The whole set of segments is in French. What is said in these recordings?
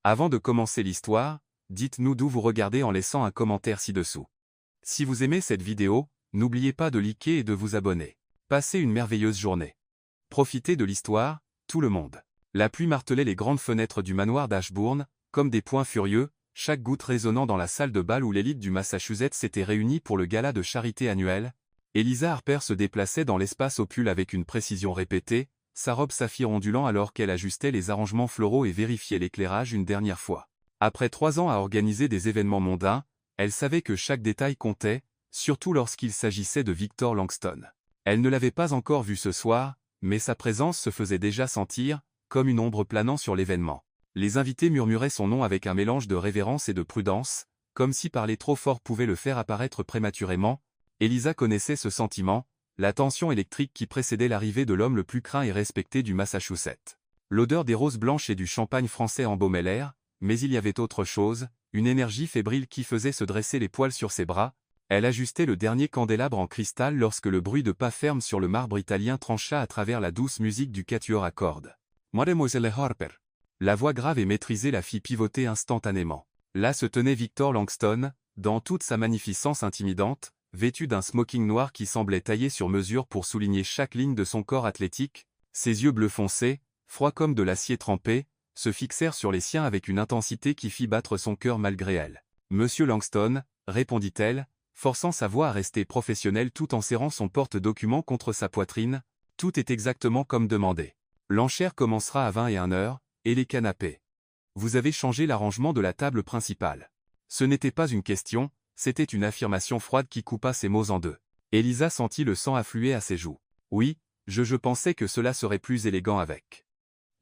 Avant de commencer l'histoire, dites-nous d'où vous regardez en laissant un commentaire ci-dessous. Si vous aimez cette vidéo, n'oubliez pas de liker et de vous abonner. Passez une merveilleuse journée. Profitez de l'histoire, tout le monde. La pluie martelait les grandes fenêtres du manoir d'Ashbourne, comme des poings furieux, chaque goutte résonnant dans la salle de bal où l'élite du Massachusetts s'était réunie pour le gala de charité annuel. Eliza Harper se déplaçait dans l'espace au pull avec une précision répétée, sa robe saphir ondulant alors qu'elle ajustait les arrangements floraux et vérifiait l'éclairage une dernière fois. Après 3 ans à organiser des événements mondains, elle savait que chaque détail comptait, surtout lorsqu'il s'agissait de Victor Langston. Elle ne l'avait pas encore vu ce soir, mais sa présence se faisait déjà sentir, comme une ombre planant sur l'événement. Les invités murmuraient son nom avec un mélange de révérence et de prudence, comme si parler trop fort pouvait le faire apparaître prématurément. Eliza connaissait ce sentiment, la tension électrique qui précédait l'arrivée de l'homme le plus craint et respecté du Massachusetts. L'odeur des roses blanches et du champagne français embaumait l'air, mais il y avait autre chose, une énergie fébrile qui faisait se dresser les poils sur ses bras. Elle ajustait le dernier candélabre en cristal lorsque le bruit de pas fermes sur le marbre italien trancha à travers la douce musique du quatuor à cordes. Mademoiselle Harper. La voix grave et maîtrisée la fit pivoter instantanément. Là se tenait Victor Langston, dans toute sa magnificence intimidante, vêtu d'un smoking noir qui semblait taillé sur mesure pour souligner chaque ligne de son corps athlétique. Ses yeux bleus foncés, froids comme de l'acier trempé, se fixèrent sur les siens avec une intensité qui fit battre son cœur malgré elle. « Monsieur Langston », répondit-elle, forçant sa voix à rester professionnelle tout en serrant son porte-document contre sa poitrine, « tout est exactement comme demandé. L'enchère commencera à 21 heures, et les canapés. Vous avez changé l'arrangement de la table principale. » Ce n'était pas une question, c'était une affirmation froide qui coupa ses mots en deux. Eliza sentit le sang affluer à ses joues. « Oui, je pensais que cela serait plus élégant avec.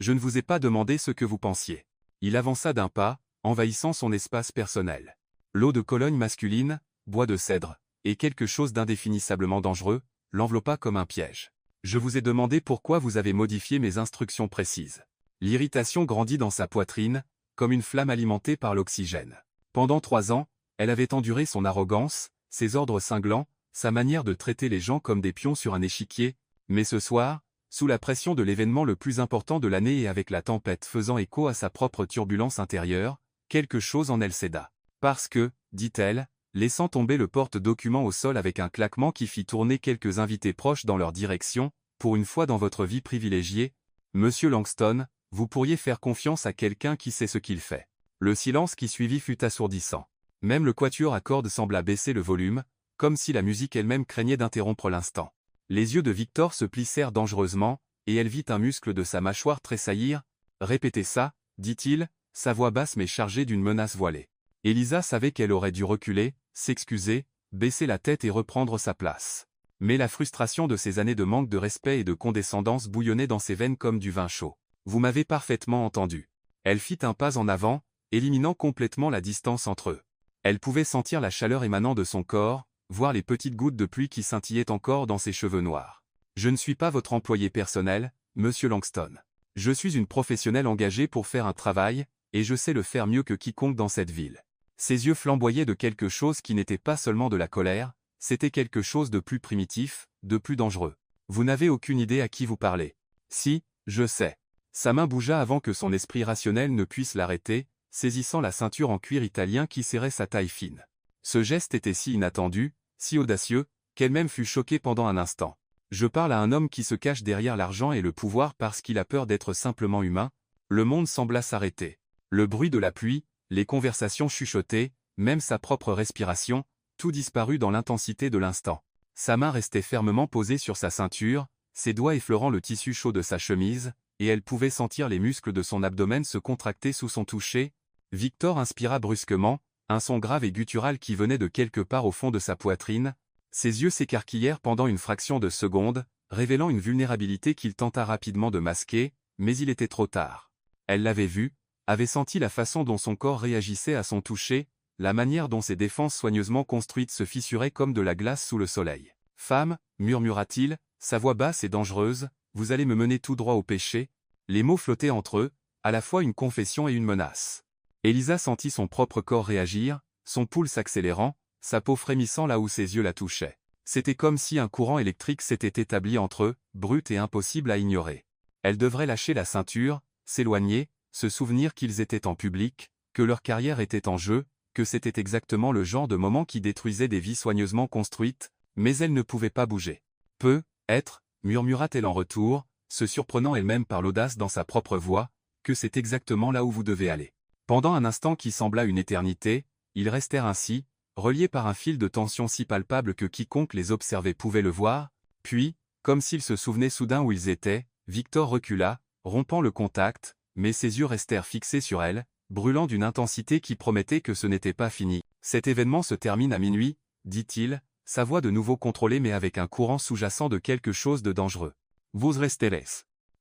Je ne vous ai pas demandé ce que vous pensiez. » Il avança d'un pas, envahissant son espace personnel. L'eau de Cologne masculine, bois de cèdre, et quelque chose d'indéfinissablement dangereux, l'enveloppa comme un piège. « Je vous ai demandé pourquoi vous avez modifié mes instructions précises. » L'irritation grandit dans sa poitrine, comme une flamme alimentée par l'oxygène. Pendant 3 ans, elle avait enduré son arrogance, ses ordres cinglants, sa manière de traiter les gens comme des pions sur un échiquier, mais ce soir, sous la pression de l'événement le plus important de l'année et avec la tempête faisant écho à sa propre turbulence intérieure, quelque chose en elle céda. Parce que, dit-elle, laissant tomber le porte-document au sol avec un claquement qui fit tourner quelques invités proches dans leur direction, pour une fois dans votre vie privilégiée, Monsieur Langston, vous pourriez faire confiance à quelqu'un qui sait ce qu'il fait. Le silence qui suivit fut assourdissant. Même le quatuor à cordes sembla baisser le volume, comme si la musique elle-même craignait d'interrompre l'instant. Les yeux de Victor se plissèrent dangereusement, et elle vit un muscle de sa mâchoire tressaillir. « Répétez ça, » dit-il, sa voix basse mais chargée d'une menace voilée. Eliza savait qu'elle aurait dû reculer, s'excuser, baisser la tête et reprendre sa place. Mais la frustration de ces années de manque de respect et de condescendance bouillonnait dans ses veines comme du vin chaud. « Vous m'avez parfaitement entendu. » Elle fit un pas en avant, éliminant complètement la distance entre eux. Elle pouvait sentir la chaleur émanant de son corps, voir les petites gouttes de pluie qui scintillaient encore dans ses cheveux noirs. « Je ne suis pas votre employé personnel, Monsieur Langston. Je suis une professionnelle engagée pour faire un travail, et je sais le faire mieux que quiconque dans cette ville. » Ses yeux flamboyaient de quelque chose qui n'était pas seulement de la colère, c'était quelque chose de plus primitif, de plus dangereux. « Vous n'avez aucune idée à qui vous parlez. »« Si, je sais. » Sa main bougea avant que son esprit rationnel ne puisse l'arrêter, saisissant la ceinture en cuir italien qui serrait sa taille fine. Ce geste était si inattendu, si audacieux, qu'elle-même fut choquée pendant un instant. « Je parle à un homme qui se cache derrière l'argent et le pouvoir parce qu'il a peur d'être simplement humain. » Le monde sembla s'arrêter. Le bruit de la pluie, les conversations chuchotées, même sa propre respiration, tout disparut dans l'intensité de l'instant. Sa main restait fermement posée sur sa ceinture, ses doigts effleurant le tissu chaud de sa chemise, et elle pouvait sentir les muscles de son abdomen se contracter sous son toucher. Victor inspira brusquement, un son grave et guttural qui venait de quelque part au fond de sa poitrine. Ses yeux s'écarquillèrent pendant une fraction de seconde, révélant une vulnérabilité qu'il tenta rapidement de masquer, mais il était trop tard. Elle l'avait vu, avait senti la façon dont son corps réagissait à son toucher, la manière dont ses défenses soigneusement construites se fissuraient comme de la glace sous le soleil. « Femme, murmura-t-il, sa voix basse et dangereuse, vous allez me mener tout droit au péché. » Les mots flottaient entre eux, à la fois une confession et une menace. Eliza sentit son propre corps réagir, son pouls s'accélérant, sa peau frémissant là où ses yeux la touchaient. C'était comme si un courant électrique s'était établi entre eux, brut et impossible à ignorer. Elle devrait lâcher la ceinture, s'éloigner, se souvenir qu'ils étaient en public, que leur carrière était en jeu, que c'était exactement le genre de moment qui détruisait des vies soigneusement construites, mais elle ne pouvait pas bouger. Peut-être, murmura-t-elle en retour, se surprenant elle-même par l'audace dans sa propre voix, que c'est exactement là où vous devez aller. Pendant un instant qui sembla une éternité, ils restèrent ainsi, reliés par un fil de tension si palpable que quiconque les observait pouvait le voir, puis, comme s'ils se souvenaient soudain où ils étaient, Victor recula, rompant le contact, mais ses yeux restèrent fixés sur elle, brûlant d'une intensité qui promettait que ce n'était pas fini. Cet événement se termine à minuit, dit-il, sa voix de nouveau contrôlée mais avec un courant sous-jacent de quelque chose de dangereux. Vous resterez.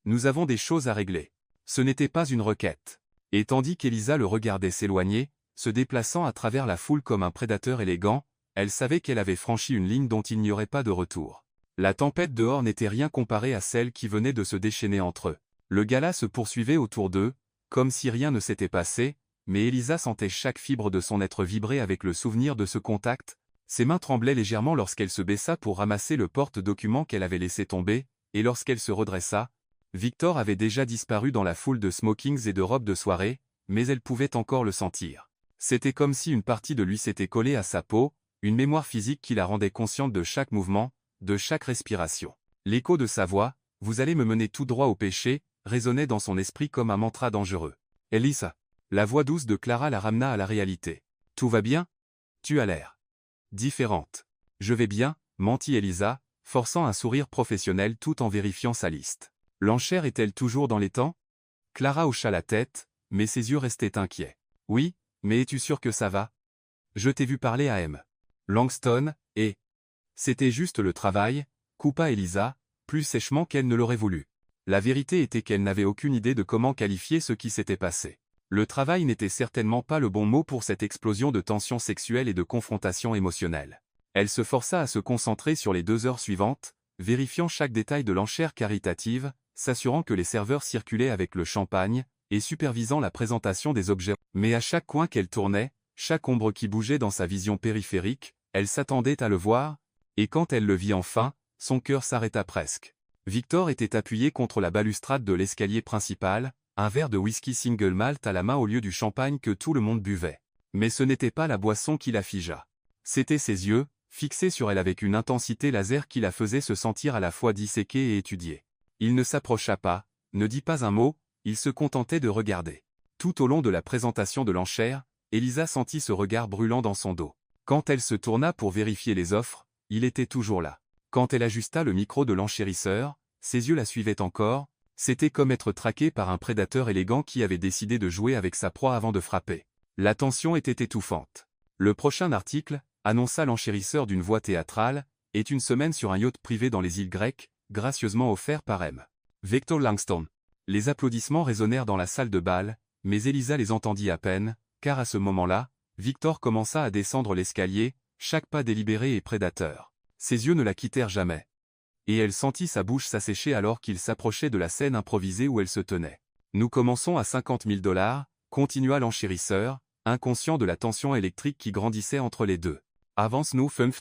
Nous avons des choses à régler. Ce n'était pas une requête. Et tandis qu'Elisa le regardait s'éloigner, se déplaçant à travers la foule comme un prédateur élégant, elle savait qu'elle avait franchi une ligne dont il n'y aurait pas de retour. La tempête dehors n'était rien comparée à celle qui venait de se déchaîner entre eux. Le gala se poursuivait autour d'eux, comme si rien ne s'était passé, mais Elisa sentait chaque fibre de son être vibrer avec le souvenir de ce contact. Ses mains tremblaient légèrement lorsqu'elle se baissa pour ramasser le porte-document qu'elle avait laissé tomber, et lorsqu'elle se redressa, Victor avait déjà disparu dans la foule de smokings et de robes de soirée, mais elle pouvait encore le sentir. C'était comme si une partie de lui s'était collée à sa peau, une mémoire physique qui la rendait consciente de chaque mouvement, de chaque respiration. L'écho de sa voix, « Vous allez me mener tout droit au péché », résonnait dans son esprit comme un mantra dangereux. « Elisa !» La voix douce de Clara la ramena à la réalité. « Tout va bien ? Tu as l'air différente. »« Je vais bien », mentit Elisa, forçant un sourire professionnel tout en vérifiant sa liste. « L'enchère est-elle toujours dans les temps ?» Clara hocha la tête, mais ses yeux restaient inquiets. « Oui, mais es-tu sûr que ça va ? Je t'ai vu parler à M. Langston, et... » C'était juste le travail, coupa Elisa, plus sèchement qu'elle ne l'aurait voulu. La vérité était qu'elle n'avait aucune idée de comment qualifier ce qui s'était passé. Le travail n'était certainement pas le bon mot pour cette explosion de tensions sexuelles et de confrontations émotionnelles. Elle se força à se concentrer sur les 2 heures suivantes, vérifiant chaque détail de l'enchère caritative, s'assurant que les serveurs circulaient avec le champagne, et supervisant la présentation des objets. Mais à chaque coin qu'elle tournait, chaque ombre qui bougeait dans sa vision périphérique, elle s'attendait à le voir, et quand elle le vit enfin, son cœur s'arrêta presque. Victor était appuyé contre la balustrade de l'escalier principal, un verre de whisky single malt à la main au lieu du champagne que tout le monde buvait. Mais ce n'était pas la boisson qui la figea. C'étaient ses yeux, fixés sur elle avec une intensité laser qui la faisait se sentir à la fois disséquée et étudiée. Il ne s'approcha pas, ne dit pas un mot, il se contentait de regarder. Tout au long de la présentation de l'enchère, Elisa sentit ce regard brûlant dans son dos. Quand elle se tourna pour vérifier les offres, il était toujours là. Quand elle ajusta le micro de l'enchérisseur, ses yeux la suivaient encore, c'était comme être traqué par un prédateur élégant qui avait décidé de jouer avec sa proie avant de frapper. La tension était étouffante. Le prochain article, annonça l'enchérisseur d'une voix théâtrale, est une semaine sur un yacht privé dans les îles grecques, gracieusement offert par M. Victor Langston. Les applaudissements résonnèrent dans la salle de bal, mais Elisa les entendit à peine, car à ce moment-là, Victor commença à descendre l'escalier, chaque pas délibéré et prédateur. Ses yeux ne la quittèrent jamais. Et elle sentit sa bouche s'assécher alors qu'il s'approchait de la scène improvisée où elle se tenait. Nous commençons à 50 000 $, continua l'enchérisseur, inconscient de la tension électrique qui grandissait entre les deux. Avance-nous 50?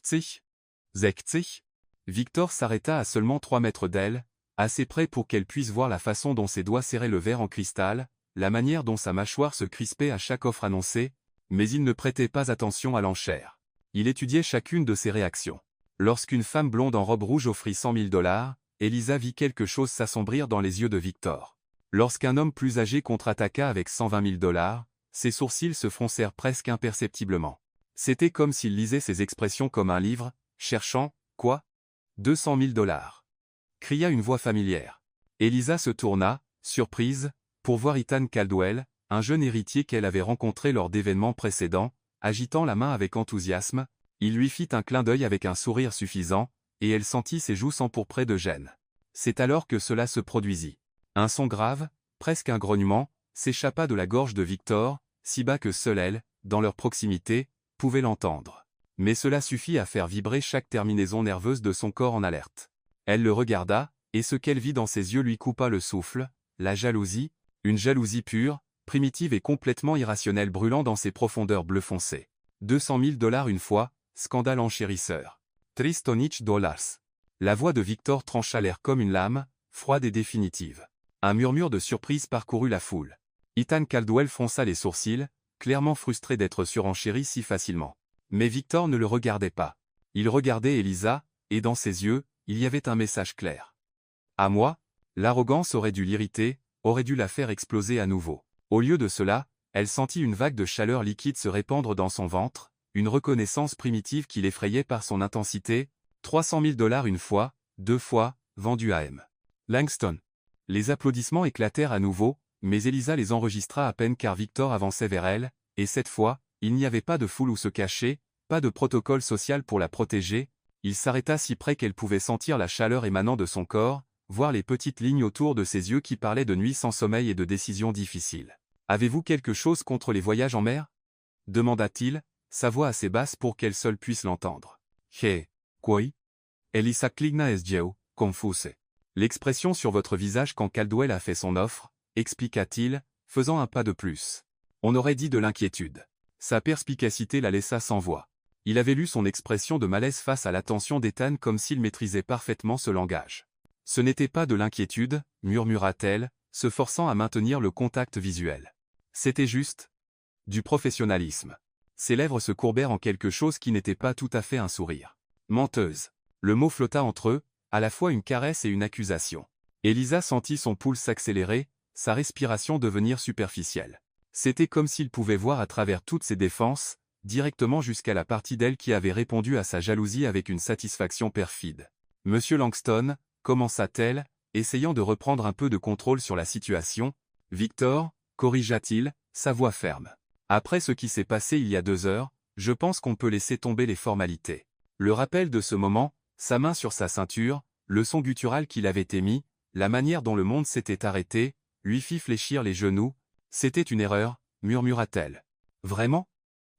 60? Victor s'arrêta à seulement 3 mètres d'elle, assez près pour qu'elle puisse voir la façon dont ses doigts serraient le verre en cristal, la manière dont sa mâchoire se crispait à chaque offre annoncée, mais il ne prêtait pas attention à l'enchère. Il étudiait chacune de ses réactions. Lorsqu'une femme blonde en robe rouge offrit 100 000 $, Elisa vit quelque chose s'assombrir dans les yeux de Victor. Lorsqu'un homme plus âgé contre-attaqua avec 120 000 $, ses sourcils se froncèrent presque imperceptiblement. C'était comme s'il lisait ses expressions comme un livre, cherchant, quoi ? 200 000 $. Cria une voix familière. Elisa se tourna, surprise, pour voir Ethan Caldwell, un jeune héritier qu'elle avait rencontré lors d'événements précédents, agitant la main avec enthousiasme. Il lui fit un clin d'œil avec un sourire suffisant, et elle sentit ses joues s'empourprer de gêne. C'est alors que cela se produisit. Un son grave, presque un grognement, s'échappa de la gorge de Victor, si bas que seule elle, dans leur proximité, pouvait l'entendre. Mais cela suffit à faire vibrer chaque terminaison nerveuse de son corps en alerte. Elle le regarda, et ce qu'elle vit dans ses yeux lui coupa le souffle, la jalousie, une jalousie pure, primitive et complètement irrationnelle brûlant dans ses profondeurs bleu foncé. 200 000 $ une fois, scandale enchérisseur. $300 000. La voix de Victor trancha l'air comme une lame, froide et définitive. Un murmure de surprise parcourut la foule. Ethan Caldwell fronça les sourcils, clairement frustré d'être surenchéri si facilement. Mais Victor ne le regardait pas. Il regardait Elisa, et dans ses yeux, il y avait un message clair. À moi, l'arrogance aurait dû l'irriter, aurait dû la faire exploser à nouveau. Au lieu de cela, elle sentit une vague de chaleur liquide se répandre dans son ventre, une reconnaissance primitive qui l'effrayait par son intensité, 300 000 $ une fois, 2 fois, vendu à M. Langston. Les applaudissements éclatèrent à nouveau, mais Elisa les enregistra à peine car Victor avançait vers elle, et cette fois, il n'y avait pas de foule où se cacher, pas de protocole social pour la protéger, il s'arrêta si près qu'elle pouvait sentir la chaleur émanant de son corps, voir les petites lignes autour de ses yeux qui parlaient de nuits sans sommeil et de décisions difficiles. « Avez-vous quelque chose contre les voyages en mer » demanda-t-il, sa voix assez basse pour qu'elle seule puisse l'entendre. « Hé, quoi » Elisa cligna es yeux, confuse. L'expression sur votre visage quand Caldwell a fait son offre, expliqua-t-il, faisant un pas de plus. On aurait dit de l'inquiétude. Sa perspicacité la laissa sans voix. Il avait lu son expression de malaise face à l'attention d'Ethan comme s'il maîtrisait parfaitement ce langage. Ce n'était pas de l'inquiétude, murmura-t-elle, se forçant à maintenir le contact visuel. C'était juste du professionnalisme. Ses lèvres se courbèrent en quelque chose qui n'était pas tout à fait un sourire. Menteuse. Le mot flotta entre eux, à la fois une caresse et une accusation. Elisa sentit son pouls s'accélérer, sa respiration devenir superficielle. C'était comme s'il pouvait voir à travers toutes ses défenses, directement jusqu'à la partie d'elle qui avait répondu à sa jalousie avec une satisfaction perfide. « Monsieur Langston » commença-t-elle, essayant de reprendre un peu de contrôle sur la situation. « Victor » corrigea-t-il, sa voix ferme. « Après ce qui s'est passé il y a 2 heures, je pense qu'on peut laisser tomber les formalités. » Le rappel de ce moment, sa main sur sa ceinture, le son guttural qu'il avait émis, la manière dont le monde s'était arrêté, lui fit fléchir les genoux. « C'était une erreur » murmura-t-elle. « Vraiment ?»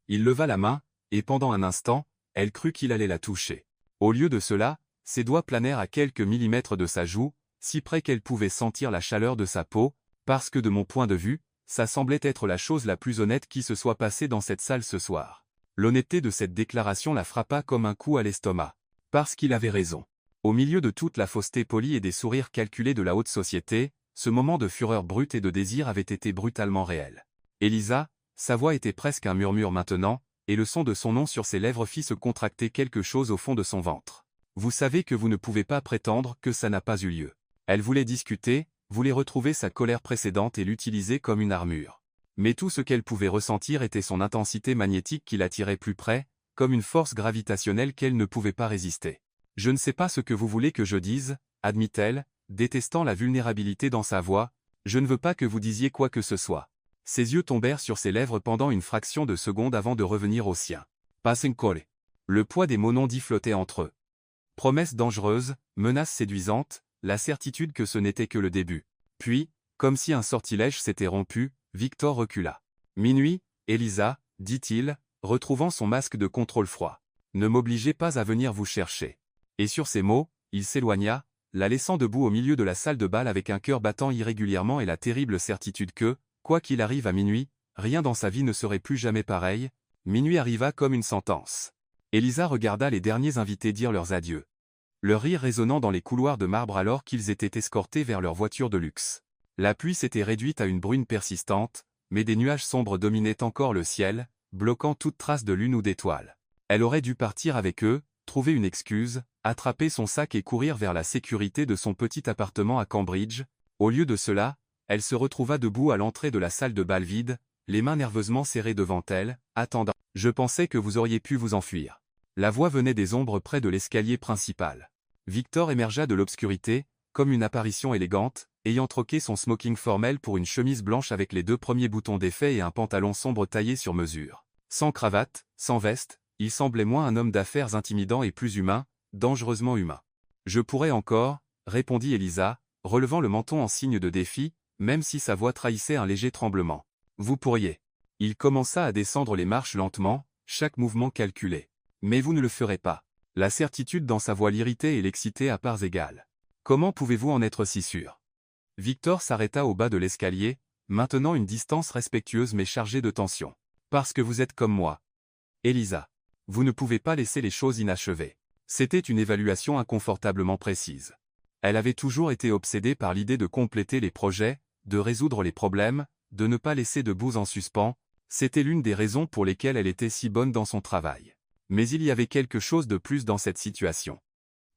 Il leva la main, et pendant un instant, elle crut qu'il allait la toucher. Au lieu de cela, ses doigts planèrent à quelques millimètres de sa joue, si près qu'elle pouvait sentir la chaleur de sa peau, parce que de mon point de vue, ça semblait être la chose la plus honnête qui se soit passée dans cette salle ce soir. L'honnêteté de cette déclaration la frappa comme un coup à l'estomac. Parce qu'il avait raison. Au milieu de toute la fausseté polie et des sourires calculés de la haute société, ce moment de fureur brute et de désir avait été brutalement réel. Elisa, sa voix était presque un murmure maintenant, et le son de son nom sur ses lèvres fit se contracter quelque chose au fond de son ventre. Vous savez que vous ne pouvez pas prétendre que ça n'a pas eu lieu. Elle voulait discuter, voulait retrouver sa colère précédente et l'utiliser comme une armure. Mais tout ce qu'elle pouvait ressentir était son intensité magnétique qui l'attirait plus près, comme une force gravitationnelle qu'elle ne pouvait pas résister. « Je ne sais pas ce que vous voulez que je dise, » admit-elle, détestant la vulnérabilité dans sa voix, « je ne veux pas que vous disiez quoi que ce soit. » Ses yeux tombèrent sur ses lèvres pendant une fraction de seconde avant de revenir aux siens. « Pasincole. » Le poids des mots non dits flottait entre eux. Promesse dangereuse, menace séduisante, la certitude que ce n'était que le début. Puis, comme si un sortilège s'était rompu, Victor recula. « Minuit, Elisa, dit-il, retrouvant son masque de contrôle froid. Ne m'obligez pas à venir vous chercher. » Et sur ces mots, il s'éloigna, la laissant debout au milieu de la salle de bal avec un cœur battant irrégulièrement et la terrible certitude que, quoi qu'il arrive à minuit, rien dans sa vie ne serait plus jamais pareil. Minuit arriva comme une sentence. Elisa regarda les derniers invités dire leurs adieux. Leur rire résonnant dans les couloirs de marbre alors qu'ils étaient escortés vers leur voiture de luxe. La pluie s'était réduite à une bruine persistante, mais des nuages sombres dominaient encore le ciel, bloquant toute trace de lune ou d'étoile. Elle aurait dû partir avec eux, trouver une excuse, attraper son sac et courir vers la sécurité de son petit appartement à Cambridge. Au lieu de cela, elle se retrouva debout à l'entrée de la salle de bal vide, les mains nerveusement serrées devant elle, attendant. « Je pensais que vous auriez pu vous enfuir. » La voix venait des ombres près de l'escalier principal. Victor émergea de l'obscurité, comme une apparition élégante, ayant troqué son smoking formel pour une chemise blanche avec les 2 premiers boutons défaits et un pantalon sombre taillé sur mesure. Sans cravate, sans veste, il semblait moins un homme d'affaires intimidant et plus humain, dangereusement humain. « Je pourrais encore, » répondit Elisa, relevant le menton en signe de défi, même si sa voix trahissait un léger tremblement. « Vous pourriez. » Il commença à descendre les marches lentement, chaque mouvement calculé. « Mais vous ne le ferez pas. » La certitude dans sa voix l'irritait et l'excitait à parts égales. « Comment pouvez-vous en être si sûr ?» Victor s'arrêta au bas de l'escalier, maintenant une distance respectueuse mais chargée de tension. « Parce que vous êtes comme moi. Elisa. Vous ne pouvez pas laisser les choses inachevées. » C'était une évaluation inconfortablement précise. Elle avait toujours été obsédée par l'idée de compléter les projets, de résoudre les problèmes, de ne pas laisser de bouse en suspens, c'était l'une des raisons pour lesquelles elle était si bonne dans son travail. Mais il y avait quelque chose de plus dans cette situation.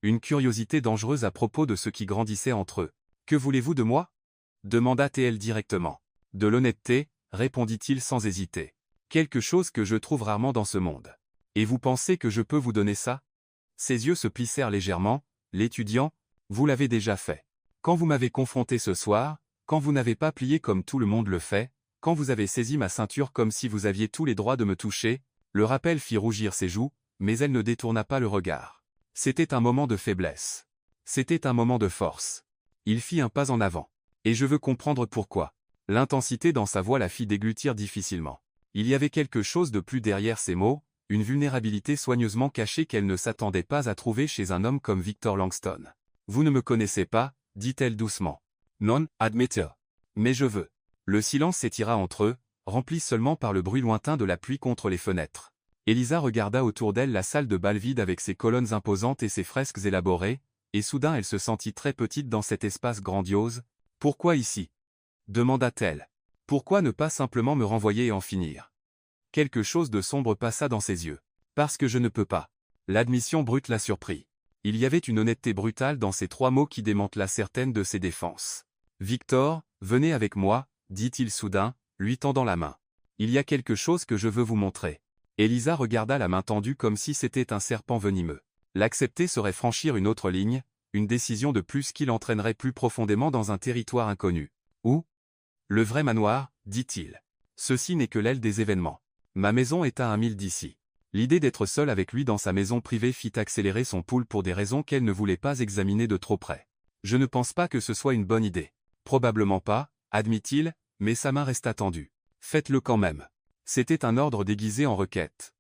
Une curiosité dangereuse à propos de ce qui grandissait entre eux. « Que voulez-vous de moi » demanda-t-elle directement. « De l'honnêteté » répondit-il sans hésiter. « Quelque chose que je trouve rarement dans ce monde. Et vous pensez que je peux vous donner ça » Ses yeux se plissèrent légèrement. « L'étudiant, vous l'avez déjà fait. Quand vous m'avez confronté ce soir, quand vous n'avez pas plié comme tout le monde le fait, quand vous avez saisi ma ceinture comme si vous aviez tous les droits de me toucher, le rappel fit rougir ses joues, mais elle ne détourna pas le regard. C'était un moment de faiblesse. C'était un moment de force. Il fit un pas en avant. Et je veux comprendre pourquoi. L'intensité dans sa voix la fit déglutir difficilement. Il y avait quelque chose de plus derrière ces mots, une vulnérabilité soigneusement cachée qu'elle ne s'attendait pas à trouver chez un homme comme Victor Langston. « Vous ne me connaissez pas » dit-elle doucement. « Non, admettez. Mais je veux. » Le silence s'étira entre eux, rempli seulement par le bruit lointain de la pluie contre les fenêtres. Elisa regarda autour d'elle la salle de bal vide avec ses colonnes imposantes et ses fresques élaborées, et soudain elle se sentit très petite dans cet espace grandiose. « Pourquoi ici » demanda-t-elle. « Pourquoi ne pas simplement me renvoyer et en finir ?» Quelque chose de sombre passa dans ses yeux. « Parce que je ne peux pas. » L'admission brute la surprit. Il y avait une honnêteté brutale dans ces trois mots qui démantela certaines de ses défenses. « Victor, venez avec moi » dit-il soudain, lui tendant la main. « Il y a quelque chose que je veux vous montrer. » Elisa regarda la main tendue comme si c'était un serpent venimeux. L'accepter serait franchir une autre ligne, une décision de plus qui l'entraînerait plus profondément dans un territoire inconnu. « Où » ? Le vrai manoir, dit-il. Ceci n'est que l'aile des événements. Ma maison est à 1 mille d'ici. L'idée d'être seule avec lui dans sa maison privée fit accélérer son pouls pour des raisons qu'elle ne voulait pas examiner de trop près. Je ne pense pas que ce soit une bonne idée. Probablement pas, admit-il, mais sa main resta tendue. Faites-le quand même. C'était un ordre déguisé en requête.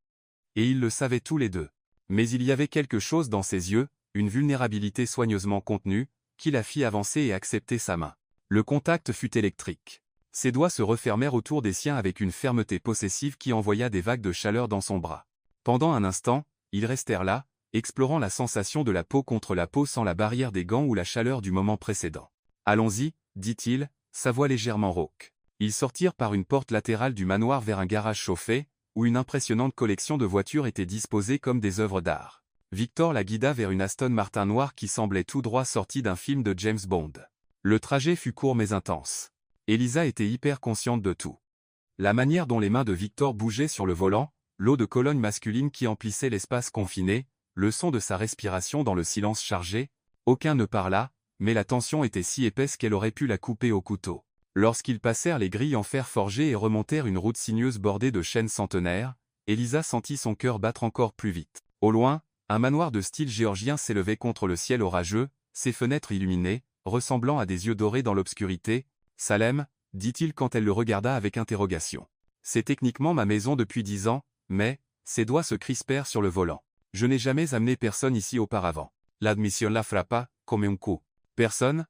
Et ils le savaient tous les deux. Mais il y avait quelque chose dans ses yeux, une vulnérabilité soigneusement contenue, qui la fit avancer et accepter sa main. Le contact fut électrique. Ses doigts se refermèrent autour des siens avec une fermeté possessive qui envoya des vagues de chaleur dans son bras. Pendant un instant, ils restèrent là, explorant la sensation de la peau contre la peau sans la barrière des gants ou la chaleur du moment précédent. « Allons-y » dit-il, sa voix légèrement rauque. Ils sortirent par une porte latérale du manoir vers un garage chauffé, où une impressionnante collection de voitures était disposée comme des œuvres d'art. Victor la guida vers une Aston Martin noire qui semblait tout droit sortie d'un film de James Bond. Le trajet fut court mais intense. Elisa était hyper consciente de tout. La manière dont les mains de Victor bougeaient sur le volant, l'eau de Cologne masculine qui emplissait l'espace confiné, le son de sa respiration dans le silence chargé, aucun ne parla, mais la tension était si épaisse qu'elle aurait pu la couper au couteau. Lorsqu'ils passèrent les grilles en fer forgé et remontèrent une route sinueuse bordée de chênes centenaires, Elisa sentit son cœur battre encore plus vite. Au loin, un manoir de style géorgien s'élevait contre le ciel orageux, ses fenêtres illuminées, ressemblant à des yeux dorés dans l'obscurité. « Salem » dit-il quand elle le regarda avec interrogation. « C'est techniquement ma maison depuis 10 ans, mais… » Ses doigts se crispèrent sur le volant. « Je n'ai jamais amené personne ici auparavant. L'admission la frappa, comme un coup. » Personne ?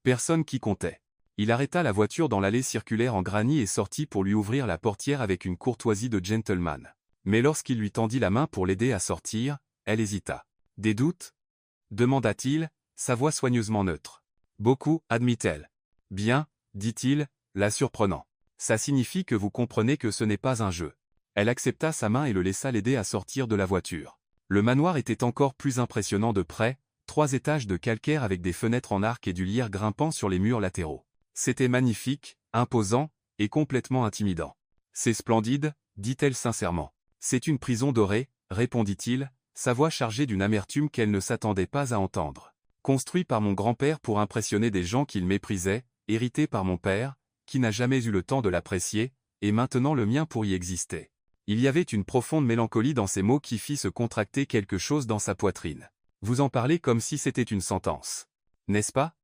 Personne qui comptait. Il arrêta la voiture dans l'allée circulaire en granit et sortit pour lui ouvrir la portière avec une courtoisie de gentleman. Mais lorsqu'il lui tendit la main pour l'aider à sortir, elle hésita. « Des doutes » demanda-t-il, sa voix soigneusement neutre. « Beaucoup, admit-elle. »« Bien, » dit-il, la surprenant. « Ça signifie que vous comprenez que ce n'est pas un jeu. » Elle accepta sa main et le laissa l'aider à sortir de la voiture. Le manoir était encore plus impressionnant de près, 3 étages de calcaire avec des fenêtres en arc et du lierre grimpant sur les murs latéraux. C'était magnifique, imposant, et complètement intimidant. « C'est splendide, » dit-elle sincèrement. « C'est une prison dorée, » répondit-il, sa voix chargée d'une amertume qu'elle ne s'attendait pas à entendre. « Construit par mon grand-père pour impressionner des gens qu'il méprisait, hérité par mon père, qui n'a jamais eu le temps de l'apprécier, et maintenant le mien pour y exister. » Il y avait une profonde mélancolie dans ces mots qui fit se contracter quelque chose dans sa poitrine. « Vous en parlez comme si c'était une sentence. N'est-ce pas ?»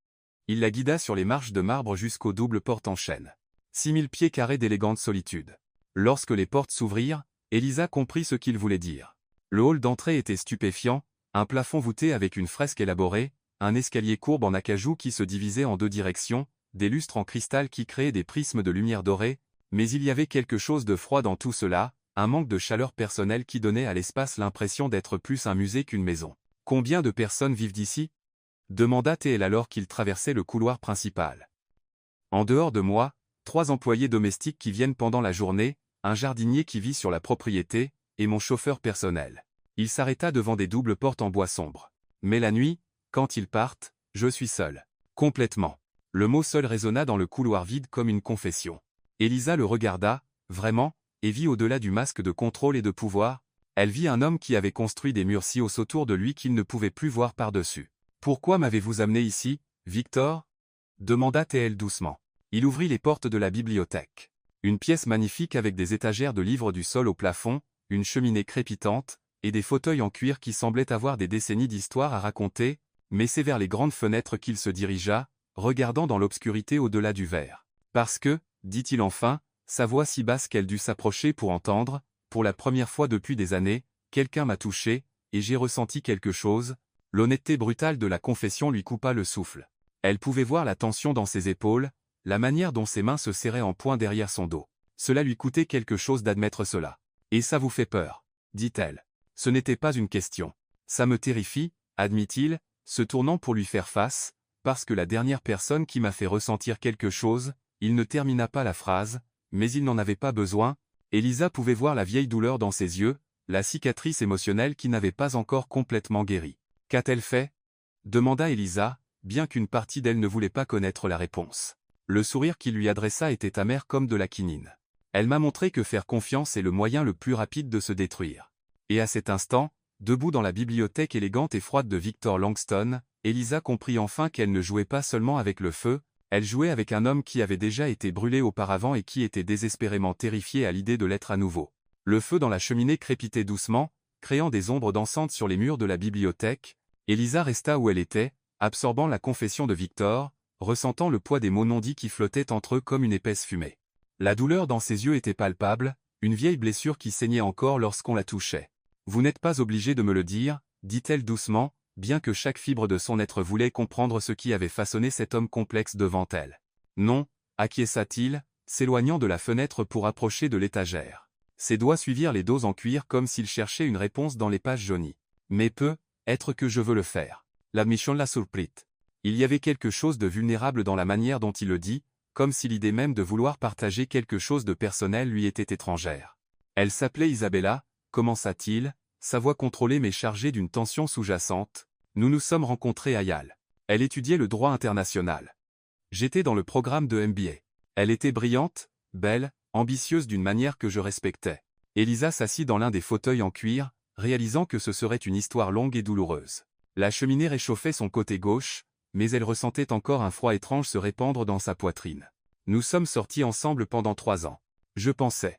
Il la guida sur les marches de marbre jusqu'aux doubles portes en chêne. 6000 pieds carrés d'élégante solitude. Lorsque les portes s'ouvrirent, Elisa comprit ce qu'il voulait dire. Le hall d'entrée était stupéfiant, un plafond voûté avec une fresque élaborée, un escalier courbe en acajou qui se divisait en 2 directions, des lustres en cristal qui créaient des prismes de lumière dorée, mais il y avait quelque chose de froid dans tout cela, un manque de chaleur personnelle qui donnait à l'espace l'impression d'être plus un musée qu'une maison. « Combien de personnes vivent d'ici » demanda-t-elle alors qu'il traversait le couloir principal. « En dehors de moi, 3 employés domestiques qui viennent pendant la journée, un jardinier qui vit sur la propriété, et mon chauffeur personnel. Il s'arrêta devant des doubles portes en bois sombre. Mais la nuit, quand ils partent, je suis seul. Complètement. Le mot seul résonna dans le couloir vide comme une confession. Elisa le regarda, vraiment, et vit au-delà du masque de contrôle et de pouvoir. Elle vit un homme qui avait construit des murs si hauts autour de lui qu'il ne pouvait plus voir par-dessus. « Pourquoi m'avez-vous amené ici, Victor » demanda-t-elle doucement. Il ouvrit les portes de la bibliothèque. Une pièce magnifique avec des étagères de livres du sol au plafond, une cheminée crépitante, et des fauteuils en cuir qui semblaient avoir des décennies d'histoire à raconter, mais c'est vers les grandes fenêtres qu'il se dirigea, regardant dans l'obscurité au-delà du verre. Parce que, dit-il enfin, sa voix si basse qu'elle dut s'approcher pour entendre, pour la première fois depuis des années, quelqu'un m'a touché, et j'ai ressenti quelque chose. L'honnêteté brutale de la confession lui coupa le souffle. Elle pouvait voir la tension dans ses épaules, la manière dont ses mains se serraient en poing derrière son dos. Cela lui coûtait quelque chose d'admettre cela. « Et ça vous fait peur » dit-elle. Ce n'était pas une question. « Ça me terrifie » admit-il, se tournant pour lui faire face, parce que la dernière personne qui m'a fait ressentir quelque chose, il ne termina pas la phrase, mais il n'en avait pas besoin. Elisa pouvait voir la vieille douleur dans ses yeux, la cicatrice émotionnelle qui n'avait pas encore complètement guéri. « Qu'a-t-elle fait » demanda Elisa, bien qu'une partie d'elle ne voulait pas connaître la réponse. Le sourire qu'il lui adressa était amer comme de la quinine. Elle m'a montré que faire confiance est le moyen le plus rapide de se détruire. Et à cet instant, debout dans la bibliothèque élégante et froide de Victor Langston, Elisa comprit enfin qu'elle ne jouait pas seulement avec le feu, elle jouait avec un homme qui avait déjà été brûlé auparavant et qui était désespérément terrifié à l'idée de l'être à nouveau. Le feu dans la cheminée crépitait doucement, créant des ombres dansantes sur les murs de la bibliothèque. Elisa resta où elle était, absorbant la confession de Victor, ressentant le poids des mots non dits qui flottaient entre eux comme une épaisse fumée. La douleur dans ses yeux était palpable, une vieille blessure qui saignait encore lorsqu'on la touchait. « Vous n'êtes pas obligé de me le dire » dit-elle doucement, bien que chaque fibre de son être voulait comprendre ce qui avait façonné cet homme complexe devant elle. « Non » acquiesça-t-il, s'éloignant de la fenêtre pour approcher de l'étagère. Ses doigts suivirent les dos en cuir comme s'il cherchait une réponse dans les pages jaunies. « Mais peut-être que je veux le faire. » L'admission la surprit. Il y avait quelque chose de vulnérable dans la manière dont il le dit, comme si l'idée même de vouloir partager quelque chose de personnel lui était étrangère. Elle s'appelait Isabella, commença-t-il, sa voix contrôlée mais chargée d'une tension sous-jacente. Nous nous sommes rencontrés à Yale. Elle étudiait le droit international. J'étais dans le programme de MBA. Elle était brillante, belle, ambitieuse d'une manière que je respectais. Elisa s'assit dans l'un des fauteuils en cuir, réalisant que ce serait une histoire longue et douloureuse. La cheminée réchauffait son côté gauche, mais elle ressentait encore un froid étrange se répandre dans sa poitrine. Nous sommes sortis ensemble pendant 3 ans. Je pensais.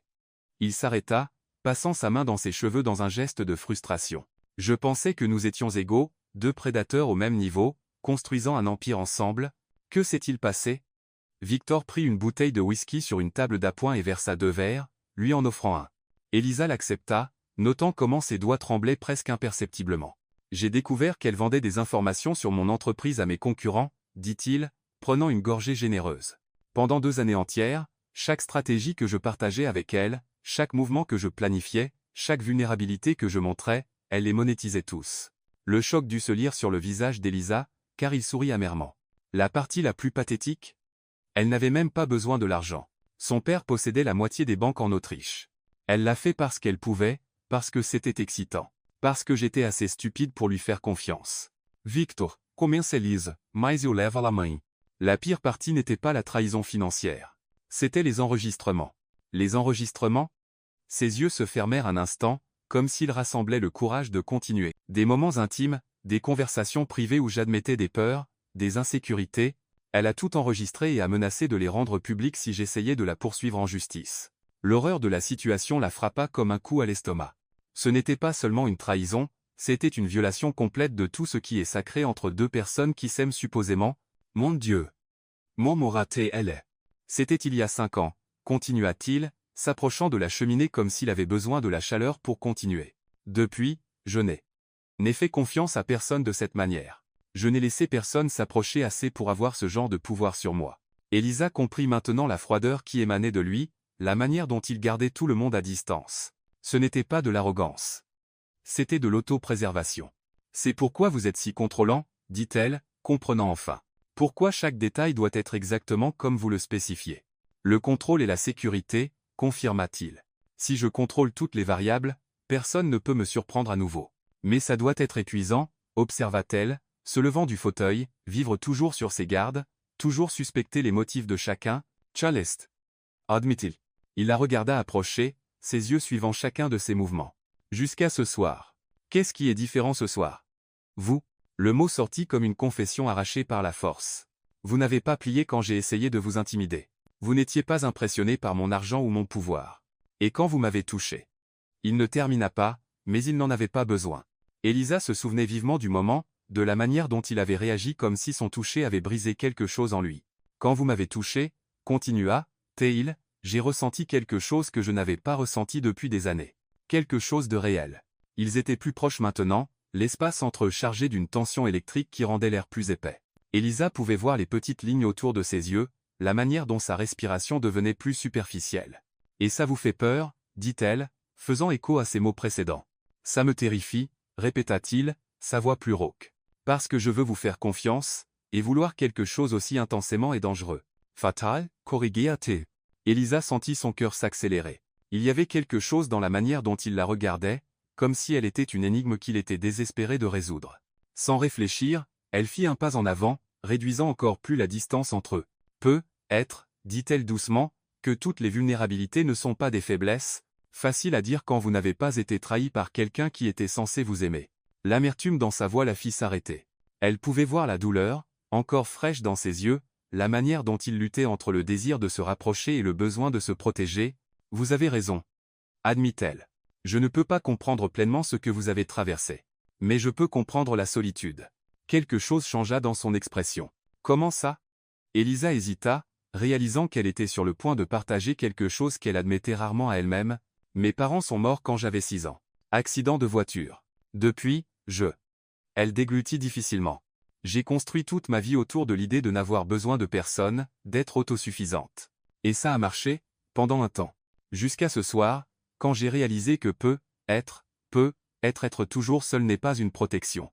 Il s'arrêta, passant sa main dans ses cheveux dans un geste de frustration. Je pensais que nous étions égaux, 2 prédateurs au même niveau, construisant un empire ensemble. Que s'est-il passé? Victor prit une bouteille de whisky sur une table d'appoint et versa 2 verres, lui en offrant un. Elisa l'accepta, notant comment ses doigts tremblaient presque imperceptiblement. J'ai découvert qu'elle vendait des informations sur mon entreprise à mes concurrents, dit-il, prenant une gorgée généreuse. Pendant 2 années entières, chaque stratégie que je partageais avec elle, chaque mouvement que je planifiais, chaque vulnérabilité que je montrais, elle les monétisait tous. Le choc dut se lire sur le visage d'Elisa, car il sourit amèrement. La partie la plus pathétique? Elle n'avait même pas besoin de l'argent. Son père possédait la moitié des banques en Autriche. Elle l'a fait parce qu'elle pouvait, parce que c'était excitant. Parce que j'étais assez stupide pour lui faire confiance. Victor, commença Elisa, mas eu levo la main. La pire partie n'était pas la trahison financière. C'était les enregistrements. Les enregistrements? Ses yeux se fermèrent un instant, comme s'il rassemblait le courage de continuer. Des moments intimes, des conversations privées où j'admettais des peurs, des insécurités. Elle a tout enregistré et a menacé de les rendre publics si j'essayais de la poursuivre en justice. L'horreur de la situation la frappa comme un coup à l'estomac. Ce n'était pas seulement une trahison, c'était une violation complète de tout ce qui est sacré entre 2 personnes qui s'aiment supposément. Mon Dieu! Mon moraté elle est. C'était il y a 5 ans, continua-t-il, s'approchant de la cheminée comme s'il avait besoin de la chaleur pour continuer. Depuis, je n'ai fait confiance à personne de cette manière. Je n'ai laissé personne s'approcher assez pour avoir ce genre de pouvoir sur moi. Elisa comprit maintenant la froideur qui émanait de lui, la manière dont il gardait tout le monde à distance. Ce n'était pas de l'arrogance. C'était de l'autopréservation. C'est pourquoi vous êtes si contrôlant, dit-elle, comprenant enfin. Pourquoi chaque détail doit être exactement comme vous le spécifiez. Le contrôle et la sécurité, confirma-t-il. Si je contrôle toutes les variables, personne ne peut me surprendre à nouveau. Mais ça doit être épuisant, observa-t-elle, se levant du fauteuil, vivre toujours sur ses gardes, toujours suspecter les motifs de chacun, Chalest. Admit-il. Il la regarda approcher, ses yeux suivant chacun de ses mouvements. Jusqu'à ce soir. Qu'est-ce qui est différent ce soir? Vous. Le mot sortit comme une confession arrachée par la force. Vous n'avez pas plié quand j'ai essayé de vous intimider. Vous n'étiez pas impressionné par mon argent ou mon pouvoir. Et quand vous m'avez touché. Il ne termina pas, mais il n'en avait pas besoin. Elisa se souvenait vivement du moment, de la manière dont il avait réagi comme si son toucher avait brisé quelque chose en lui. Quand vous m'avez touché, continua T-il, j'ai ressenti quelque chose que je n'avais pas ressenti depuis des années. Quelque chose de réel. Ils étaient plus proches maintenant, l'espace entre eux chargé d'une tension électrique qui rendait l'air plus épais. Elisa pouvait voir les petites lignes autour de ses yeux, la manière dont sa respiration devenait plus superficielle. Et ça vous fait peur, dit-elle, faisant écho à ses mots précédents. Ça me terrifie, répéta-t-il, sa voix plus rauque. Parce que je veux vous faire confiance, et vouloir quelque chose aussi intensément est dangereux. Fatal, corrigea-t-il. Elisa sentit son cœur s'accélérer. Il y avait quelque chose dans la manière dont il la regardait, comme si elle était une énigme qu'il était désespéré de résoudre. Sans réfléchir, elle fit un pas en avant, réduisant encore plus la distance entre eux. Peut être, dit-elle doucement, que toutes les vulnérabilités ne sont pas des faiblesses, facile à dire quand vous n'avez pas été trahi par quelqu'un qui était censé vous aimer. L'amertume dans sa voix la fit s'arrêter. Elle pouvait voir la douleur, encore fraîche dans ses yeux, la manière dont il luttait entre le désir de se rapprocher et le besoin de se protéger. Vous avez raison. Admit-elle. Je ne peux pas comprendre pleinement ce que vous avez traversé. Mais je peux comprendre la solitude. Quelque chose changea dans son expression. Comment ça? Elisa hésita, réalisant qu'elle était sur le point de partager quelque chose qu'elle admettait rarement à elle-même. Mes parents sont morts quand j'avais 6 ans. Accident de voiture. Depuis, Elle déglutit difficilement. J'ai construit toute ma vie autour de l'idée de n'avoir besoin de personne, d'être autosuffisante. Et ça a marché, pendant un temps. Jusqu'à ce soir, quand j'ai réalisé que être toujours seul n'est pas une protection.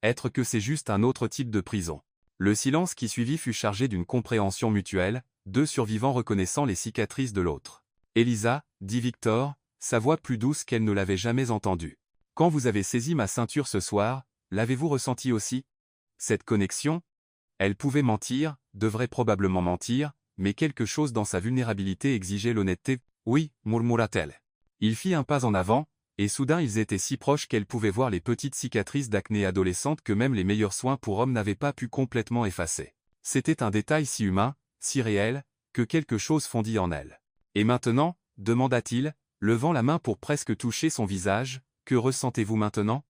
Être que c'est juste un autre type de prison. Le silence qui suivit fut chargé d'une compréhension mutuelle, deux survivants reconnaissant les cicatrices de l'autre. Elisa, dit Victor, sa voix plus douce qu'elle ne l'avait jamais entendue. Quand vous avez saisi ma ceinture ce soir, l'avez-vous ressenti aussi? Cette connexion? Elle pouvait mentir, devrait probablement mentir, mais quelque chose dans sa vulnérabilité exigeait l'honnêteté. Oui, murmura-t-elle. Il fit un pas en avant, et soudain ils étaient si proches qu'elle pouvait voir les petites cicatrices d'acné adolescente que même les meilleurs soins pour hommes n'avaient pas pu complètement effacer. C'était un détail si humain, si réel, que quelque chose fondit en elle. Et maintenant, demanda-t-il, levant la main pour presque toucher son visage, que ressentez-vous maintenant?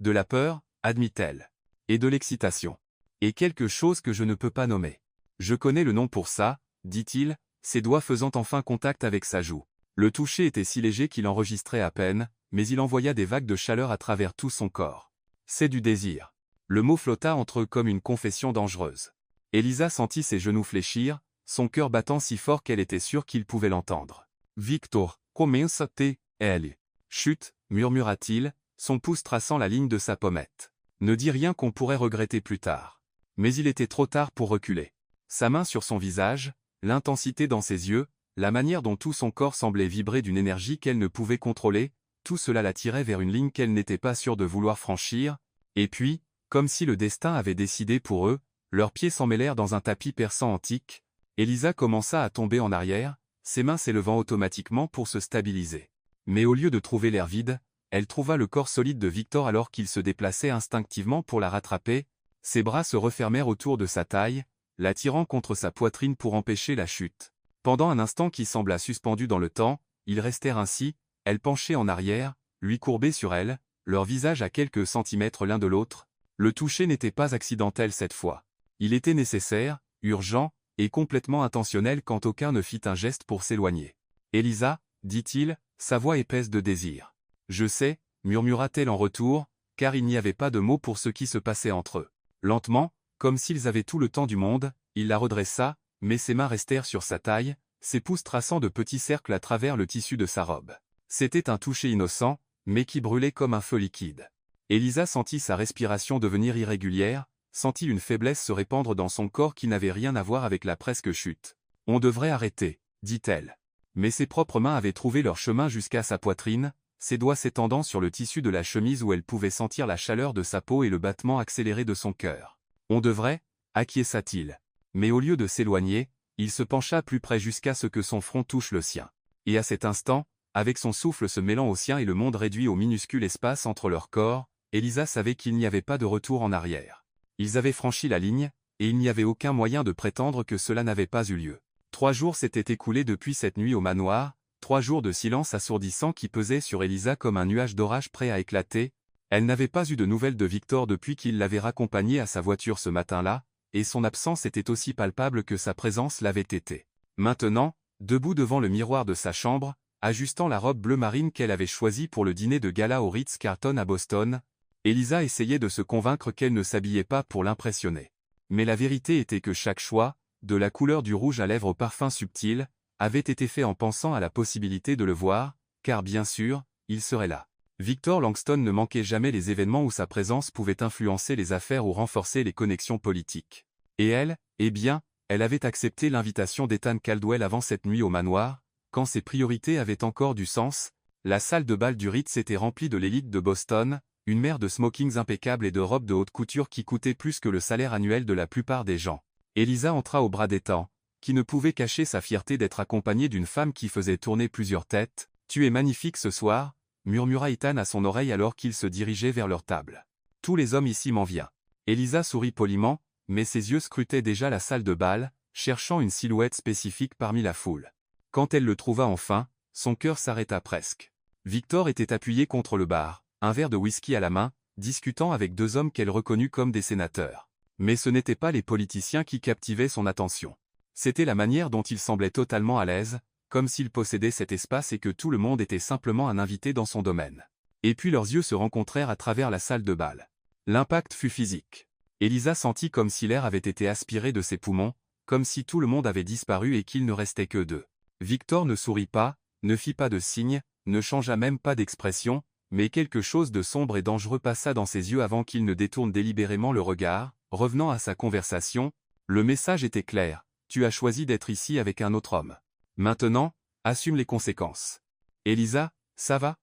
De la peur, admit-elle. Et de l'excitation. Et quelque chose que je ne peux pas nommer. Je connais le nom pour ça, dit-il, ses doigts faisant enfin contact avec sa joue. Le toucher était si léger qu'il enregistrait à peine, mais il envoya des vagues de chaleur à travers tout son corps. C'est du désir. Le mot flotta entre eux comme une confession dangereuse. Elisa sentit ses genoux fléchir, son cœur battant si fort qu'elle était sûre qu'il pouvait l'entendre. Victor, comienza-t elle. Chut, murmura-t-il, son pouce traçant la ligne de sa pommette. Ne dis rien qu'on pourrait regretter plus tard. Mais il était trop tard pour reculer. Sa main sur son visage, l'intensité dans ses yeux, la manière dont tout son corps semblait vibrer d'une énergie qu'elle ne pouvait contrôler, tout cela l'attirait vers une ligne qu'elle n'était pas sûre de vouloir franchir, et puis, comme si le destin avait décidé pour eux, leurs pieds s'emmêlèrent dans un tapis persan antique. Elisa commença à tomber en arrière, ses mains s'élevant automatiquement pour se stabiliser. Mais au lieu de trouver l'air vide, elle trouva le corps solide de Victor alors qu'il se déplaçait instinctivement pour la rattraper. Ses bras se refermèrent autour de sa taille, l'attirant contre sa poitrine pour empêcher la chute. Pendant un instant qui sembla suspendu dans le temps, ils restèrent ainsi, elle penchée en arrière, lui courbé sur elle, leurs visages à quelques centimètres l'un de l'autre. Le toucher n'était pas accidentel cette fois. Il était nécessaire, urgent, et complètement intentionnel quand aucun ne fit un geste pour s'éloigner. « Elisa, dit-il, sa voix épaisse de désir. « Je sais, murmura-t-elle en retour, car il n'y avait pas de mots pour ce qui se passait entre eux. Lentement, comme s'ils avaient tout le temps du monde, il la redressa, mais ses mains restèrent sur sa taille, ses pouces traçant de petits cercles à travers le tissu de sa robe. C'était un toucher innocent, mais qui brûlait comme un feu liquide. Elisa sentit sa respiration devenir irrégulière, sentit une faiblesse se répandre dans son corps qui n'avait rien à voir avec la presque chute. On devrait arrêter, dit-elle. Mais ses propres mains avaient trouvé leur chemin jusqu'à sa poitrine, ses doigts s'étendant sur le tissu de la chemise où elle pouvait sentir la chaleur de sa peau et le battement accéléré de son cœur. On devrait, acquiesça-t-il. Mais au lieu de s'éloigner, il se pencha plus près jusqu'à ce que son front touche le sien. Et à cet instant, avec son souffle se mêlant au sien et le monde réduit au minuscule espace entre leurs corps, Elisa savait qu'il n'y avait pas de retour en arrière. Ils avaient franchi la ligne, et il n'y avait aucun moyen de prétendre que cela n'avait pas eu lieu. 3 jours s'étaient écoulés depuis cette nuit au manoir, 3 jours de silence assourdissant qui pesait sur Elisa comme un nuage d'orage prêt à éclater. Elle n'avait pas eu de nouvelles de Victor depuis qu'il l'avait raccompagnée à sa voiture ce matin-là, et son absence était aussi palpable que sa présence l'avait été. Maintenant, debout devant le miroir de sa chambre, ajustant la robe bleu marine qu'elle avait choisie pour le dîner de gala au Ritz-Carlton à Boston, Elisa essayait de se convaincre qu'elle ne s'habillait pas pour l'impressionner. Mais la vérité était que chaque choix, de la couleur du rouge à lèvres au parfum subtil, avait été fait en pensant à la possibilité de le voir, car bien sûr, il serait là. Victor Langston ne manquait jamais les événements où sa présence pouvait influencer les affaires ou renforcer les connexions politiques. Et elle, eh bien, elle avait accepté l'invitation d'Ethan Caldwell avant cette nuit au manoir, quand ses priorités avaient encore du sens. La salle de bal du Ritz était remplie de l'élite de Boston, une mer de smokings impeccables et de robes de haute couture qui coûtaient plus que le salaire annuel de la plupart des gens. Elisa entra au bras d'Ethan, qui ne pouvait cacher sa fierté d'être accompagnée d'une femme qui faisait tourner plusieurs têtes. « Tu es magnifique ce soir », murmura Ethan à son oreille alors qu'ils se dirigeaient vers leur table. « Tous les hommes ici m'en viennent. » Elisa sourit poliment, mais ses yeux scrutaient déjà la salle de bal, cherchant une silhouette spécifique parmi la foule. Quand elle le trouva enfin, son cœur s'arrêta presque. Victor était appuyé contre le bar, un verre de whisky à la main, discutant avec 2 hommes qu'elle reconnut comme des sénateurs. Mais ce n'étaient pas les politiciens qui captivaient son attention. C'était la manière dont il semblait totalement à l'aise, comme s'il possédait cet espace et que tout le monde était simplement un invité dans son domaine. Et puis leurs yeux se rencontrèrent à travers la salle de bal. L'impact fut physique. Elisa sentit comme si l'air avait été aspiré de ses poumons, comme si tout le monde avait disparu et qu'il ne restait que d'eux. Victor ne sourit pas, ne fit pas de signe, ne changea même pas d'expression, mais quelque chose de sombre et dangereux passa dans ses yeux avant qu'il ne détourne délibérément le regard, revenant à sa conversation. Le message était clair, tu as choisi d'être ici avec un autre homme. Maintenant, assume les conséquences. Elisa, ça va?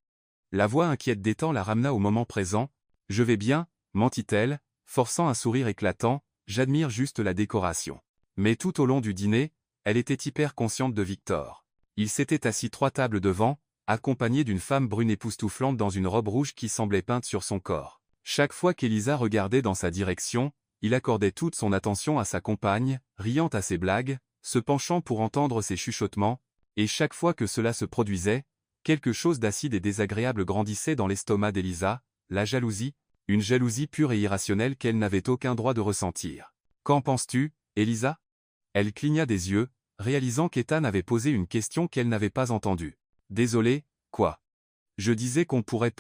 La voix inquiète d'Ethan la ramena au moment présent. Je vais bien, mentit-elle, forçant un sourire éclatant, j'admire juste la décoration. Mais tout au long du dîner, elle était hyper consciente de Victor. Il s'était assis 3 tables devant, accompagné d'une femme brune époustouflante dans une robe rouge qui semblait peinte sur son corps. Chaque fois qu'Elisa regardait dans sa direction, il accordait toute son attention à sa compagne, riant à ses blagues, se penchant pour entendre ses chuchotements, et chaque fois que cela se produisait, quelque chose d'acide et désagréable grandissait dans l'estomac d'Elisa, la jalousie, une jalousie pure et irrationnelle qu'elle n'avait aucun droit de ressentir. Qu'en penses-tu, Elisa? Elle cligna des yeux, réalisant qu'Ethan avait posé une question qu'elle n'avait pas entendue. Désolé, quoi? Je disais qu'on pourrait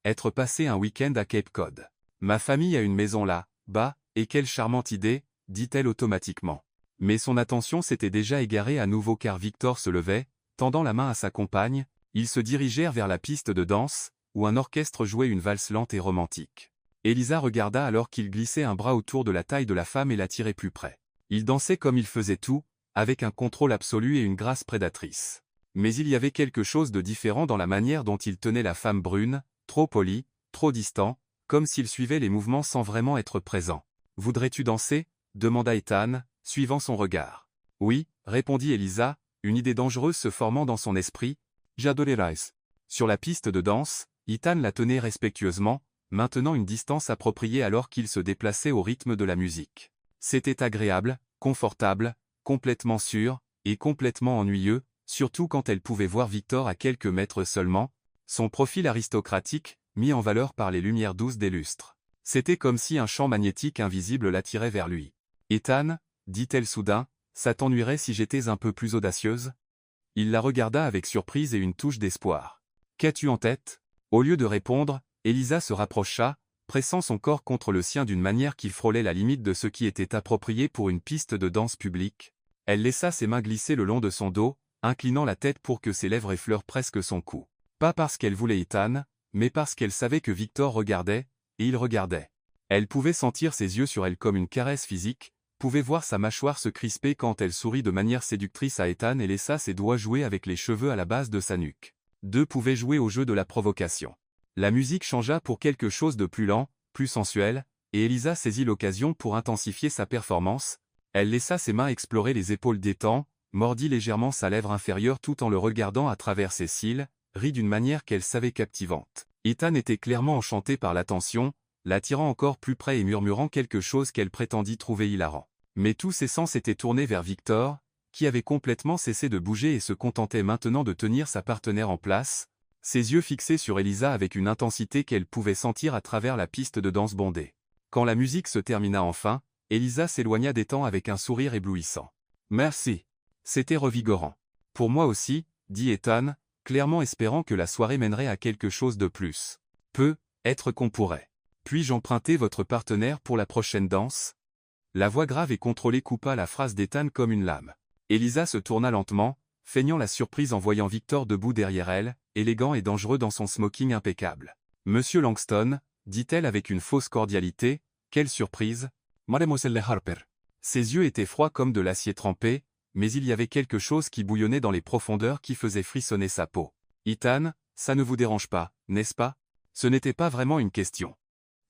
être passé un week-end à Cape Cod. Ma famille a une maison là, bas, et quelle charmante idée, dit-elle automatiquement. Mais son attention s'était déjà égarée à nouveau car Victor se levait, tendant la main à sa compagne, ils se dirigèrent vers la piste de danse, où un orchestre jouait une valse lente et romantique. Elisa regarda alors qu'il glissait un bras autour de la taille de la femme et l'attirait plus près. Il dansait comme il faisait tout, avec un contrôle absolu et une grâce prédatrice. Mais il y avait quelque chose de différent dans la manière dont il tenait la femme brune, trop poli, trop distant, comme s'il suivait les mouvements sans vraiment être présent. « Voudrais-tu danser » demanda Ethan, suivant son regard. « Oui » répondit Elisa, une idée dangereuse se formant dans son esprit. « J'adorerais. » Sur la piste de danse, Ethan la tenait respectueusement, maintenant une distance appropriée alors qu'il se déplaçait au rythme de la musique. C'était agréable, confortable, complètement sûr, et complètement ennuyeux, surtout quand elle pouvait voir Victor à quelques mètres seulement, son profil aristocratique, mis en valeur par les lumières douces des lustres. C'était comme si un champ magnétique invisible l'attirait vers lui. « Ethan, dit-elle soudain, ça t'ennuierait si j'étais un peu plus audacieuse ?» Il la regarda avec surprise et une touche d'espoir. « Qu'as-tu en tête ?» Au lieu de répondre, Elisa se rapprocha, pressant son corps contre le sien d'une manière qui frôlait la limite de ce qui était approprié pour une piste de danse publique. Elle laissa ses mains glisser le long de son dos, inclinant la tête pour que ses lèvres effleurent presque son cou. Pas parce qu'elle voulait Ethan, mais parce qu'elle savait que Victor regardait, et il regardait. Elle pouvait sentir ses yeux sur elle comme une caresse physique, pouvait voir sa mâchoire se crisper quand elle sourit de manière séductrice à Ethan et laissa ses doigts jouer avec les cheveux à la base de sa nuque. Deux pouvaient jouer au jeu de la provocation. La musique changea pour quelque chose de plus lent, plus sensuel, et Elisa saisit l'occasion pour intensifier sa performance. Elle laissa ses mains explorer les épaules d'Ethan, mordit légèrement sa lèvre inférieure tout en le regardant à travers ses cils, rit d'une manière qu'elle savait captivante. Ethan était clairement enchanté par l'attention, l'attirant encore plus près et murmurant quelque chose qu'elle prétendit trouver hilarant. Mais tous ses sens étaient tournés vers Victor, qui avait complètement cessé de bouger et se contentait maintenant de tenir sa partenaire en place, ses yeux fixés sur Elisa avec une intensité qu'elle pouvait sentir à travers la piste de danse bondée. Quand la musique se termina enfin, Elisa s'éloigna d'Ethan avec un sourire éblouissant. « Merci. C'était revigorant. Pour moi aussi, » dit Ethan, clairement espérant que la soirée mènerait à quelque chose de plus. « Peut-être qu'on pourrait. Puis-je emprunter votre partenaire pour la prochaine danse ?» La voix grave et contrôlée coupa la phrase d'Ethan comme une lame. Elisa se tourna lentement, feignant la surprise en voyant Victor debout derrière elle, élégant et dangereux dans son smoking impeccable. « Monsieur Langston, » dit-elle avec une fausse cordialité, « quelle surprise !» Mademoiselle Harper. Ses yeux étaient froids comme de l'acier trempé, mais il y avait quelque chose qui bouillonnait dans les profondeurs qui faisait frissonner sa peau. « Ethan, ça ne vous dérange pas, n'est-ce pas ?» Ce n'était pas vraiment une question.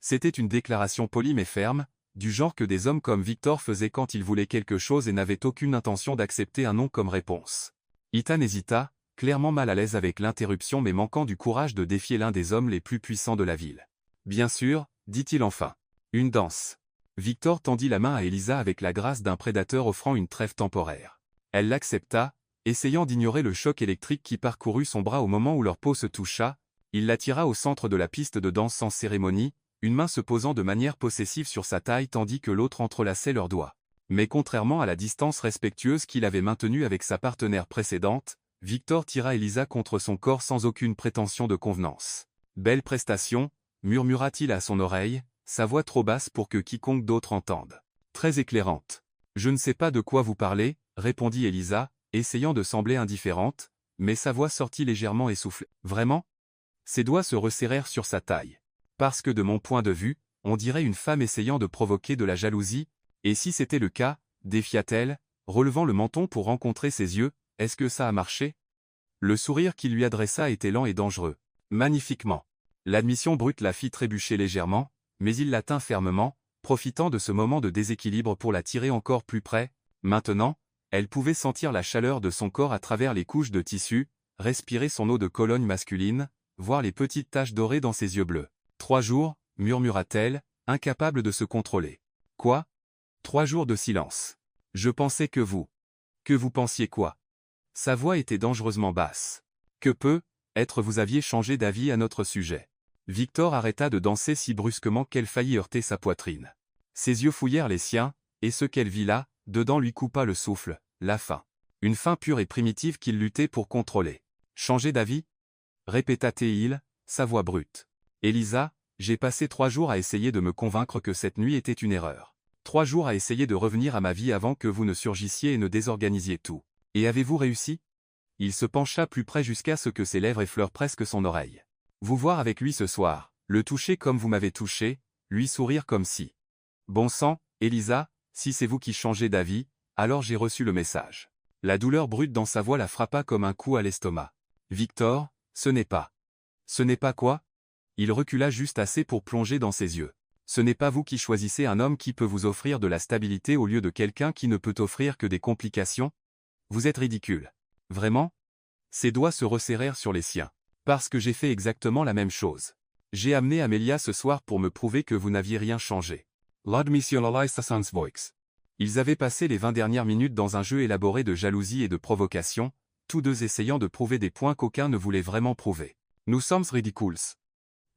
C'était une déclaration polie mais ferme, du genre que des hommes comme Victor faisaient quand ils voulaient quelque chose et n'avaient aucune intention d'accepter un non comme réponse. Ethan hésita, clairement mal à l'aise avec l'interruption mais manquant du courage de défier l'un des hommes les plus puissants de la ville. « Bien sûr, » dit-il enfin. « Une danse. » Victor tendit la main à Elisa avec la grâce d'un prédateur offrant une trêve temporaire. Elle l'accepta, essayant d'ignorer le choc électrique qui parcourut son bras au moment où leur peau se toucha. Il l'attira au centre de la piste de danse sans cérémonie, une main se posant de manière possessive sur sa taille tandis que l'autre entrelaçait leurs doigts. Mais contrairement à la distance respectueuse qu'il avait maintenue avec sa partenaire précédente, Victor tira Elisa contre son corps sans aucune prétention de convenance. « Belle prestation », murmura-t-il à son oreille, sa voix trop basse pour que quiconque d'autre entende. « Très éclairante. »« Je ne sais pas de quoi vous parlez, » répondit Elisa, essayant de sembler indifférente, mais sa voix sortit légèrement essoufflée. « Vraiment ?» Ses doigts se resserrèrent sur sa taille. « Parce que de mon point de vue, on dirait une femme essayant de provoquer de la jalousie, et si c'était le cas, défia-t-elle, relevant le menton pour rencontrer ses yeux, est-ce que ça a marché ?» Le sourire qu'il lui adressa était lent et dangereux. « Magnifiquement. » L'admission brute la fit trébucher légèrement, mais il la tint fermement, profitant de ce moment de déséquilibre pour la tirer encore plus près. Maintenant, elle pouvait sentir la chaleur de son corps à travers les couches de tissu, respirer son eau de Cologne masculine, voir les petites taches dorées dans ses yeux bleus. « 3 jours, murmura-t-elle, incapable de se contrôler. « Quoi ? 3 jours de silence. Je pensais que vous. Que vous pensiez quoi ?» Sa voix était dangereusement basse. « Que peut-être vous aviez changé d'avis à notre sujet. » Victor arrêta de danser si brusquement qu'elle faillit heurter sa poitrine. Ses yeux fouillèrent les siens, et ce qu'elle vit là, dedans lui coupa le souffle, la faim. Une faim pure et primitive qu'il luttait pour contrôler. « Changer d'avis ?» répéta-t-il, sa voix brute. « Elisa, j'ai passé 3 jours à essayer de me convaincre que cette nuit était une erreur. 3 jours à essayer de revenir à ma vie avant que vous ne surgissiez et ne désorganisiez tout. Et avez-vous réussi ?» Il se pencha plus près jusqu'à ce que ses lèvres effleurent presque son oreille. « Vous voir avec lui ce soir, le toucher comme vous m'avez touché, lui sourire comme si. Bon sang, Elisa, si c'est vous qui changez d'avis, alors j'ai reçu le message. » La douleur brute dans sa voix la frappa comme un coup à l'estomac. « Victor, ce n'est pas. » « Ce n'est pas quoi ?» Il recula juste assez pour plonger dans ses yeux. « Ce n'est pas vous qui choisissez un homme qui peut vous offrir de la stabilité au lieu de quelqu'un qui ne peut offrir que des complications ? Vous êtes ridicule. Vraiment ?» Ses doigts se resserrèrent sur les siens. « Parce que j'ai fait exactement la même chose. J'ai amené Amelia ce soir pour me prouver que vous n'aviez rien changé. » Ils avaient passé les 20 dernières minutes dans un jeu élaboré de jalousie et de provocation, tous deux essayant de prouver des points qu'aucun ne voulait vraiment prouver. « Nous sommes ridicules. »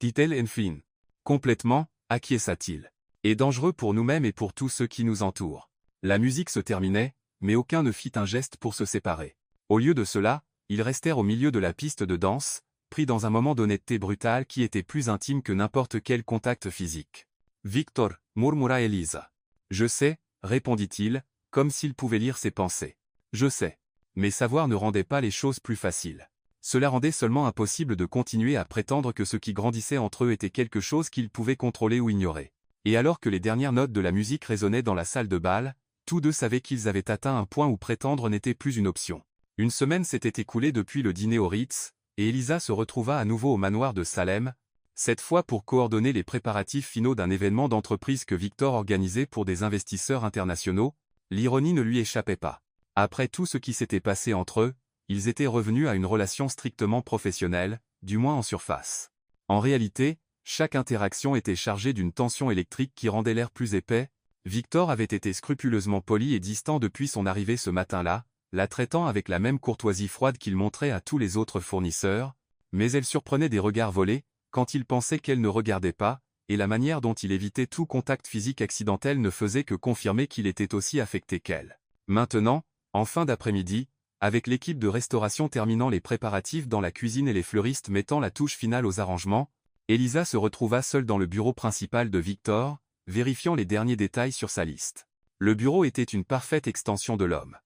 dit-elle enfin. Complètement, acquiesça-t-il. Et dangereux pour nous-mêmes et pour tous ceux qui nous entourent. La musique se terminait, mais aucun ne fit un geste pour se séparer. Au lieu de cela, ils restèrent au milieu de la piste de danse, pris dans un moment d'honnêteté brutale qui était plus intime que n'importe quel contact physique. « Victor, » murmura Elisa. « Je sais, » répondit-il, comme s'il pouvait lire ses pensées. « Je sais. » Mais savoir ne rendait pas les choses plus faciles. Cela rendait seulement impossible de continuer à prétendre que ce qui grandissait entre eux était quelque chose qu'ils pouvaient contrôler ou ignorer. Et alors que les dernières notes de la musique résonnaient dans la salle de bal, Tous deux savaient qu'ils avaient atteint un point où prétendre n'était plus une option. Une semaine s'était écoulée depuis le dîner au Ritz, et Elisa se retrouva à nouveau au manoir de Salem, cette fois pour coordonner les préparatifs finaux d'un événement d'entreprise que Victor organisait pour des investisseurs internationaux. L'ironie ne lui échappait pas. Après tout ce qui s'était passé entre eux, ils étaient revenus à une relation strictement professionnelle, du moins en surface. En réalité, chaque interaction était chargée d'une tension électrique qui rendait l'air plus épais. Victor avait été scrupuleusement poli et distant depuis son arrivée ce matin-là, la traitant avec la même courtoisie froide qu'il montrait à tous les autres fournisseurs, mais elle surprenait des regards volés, quand il pensait qu'elle ne regardait pas, et la manière dont il évitait tout contact physique accidentel ne faisait que confirmer qu'il était aussi affecté qu'elle. Maintenant, en fin d'après-midi, avec l'équipe de restauration terminant les préparatifs dans la cuisine et les fleuristes mettant la touche finale aux arrangements, Elisa se retrouva seule dans le bureau principal de Victor, vérifiant les derniers détails sur sa liste. Le bureau était une parfaite extension de l'homme.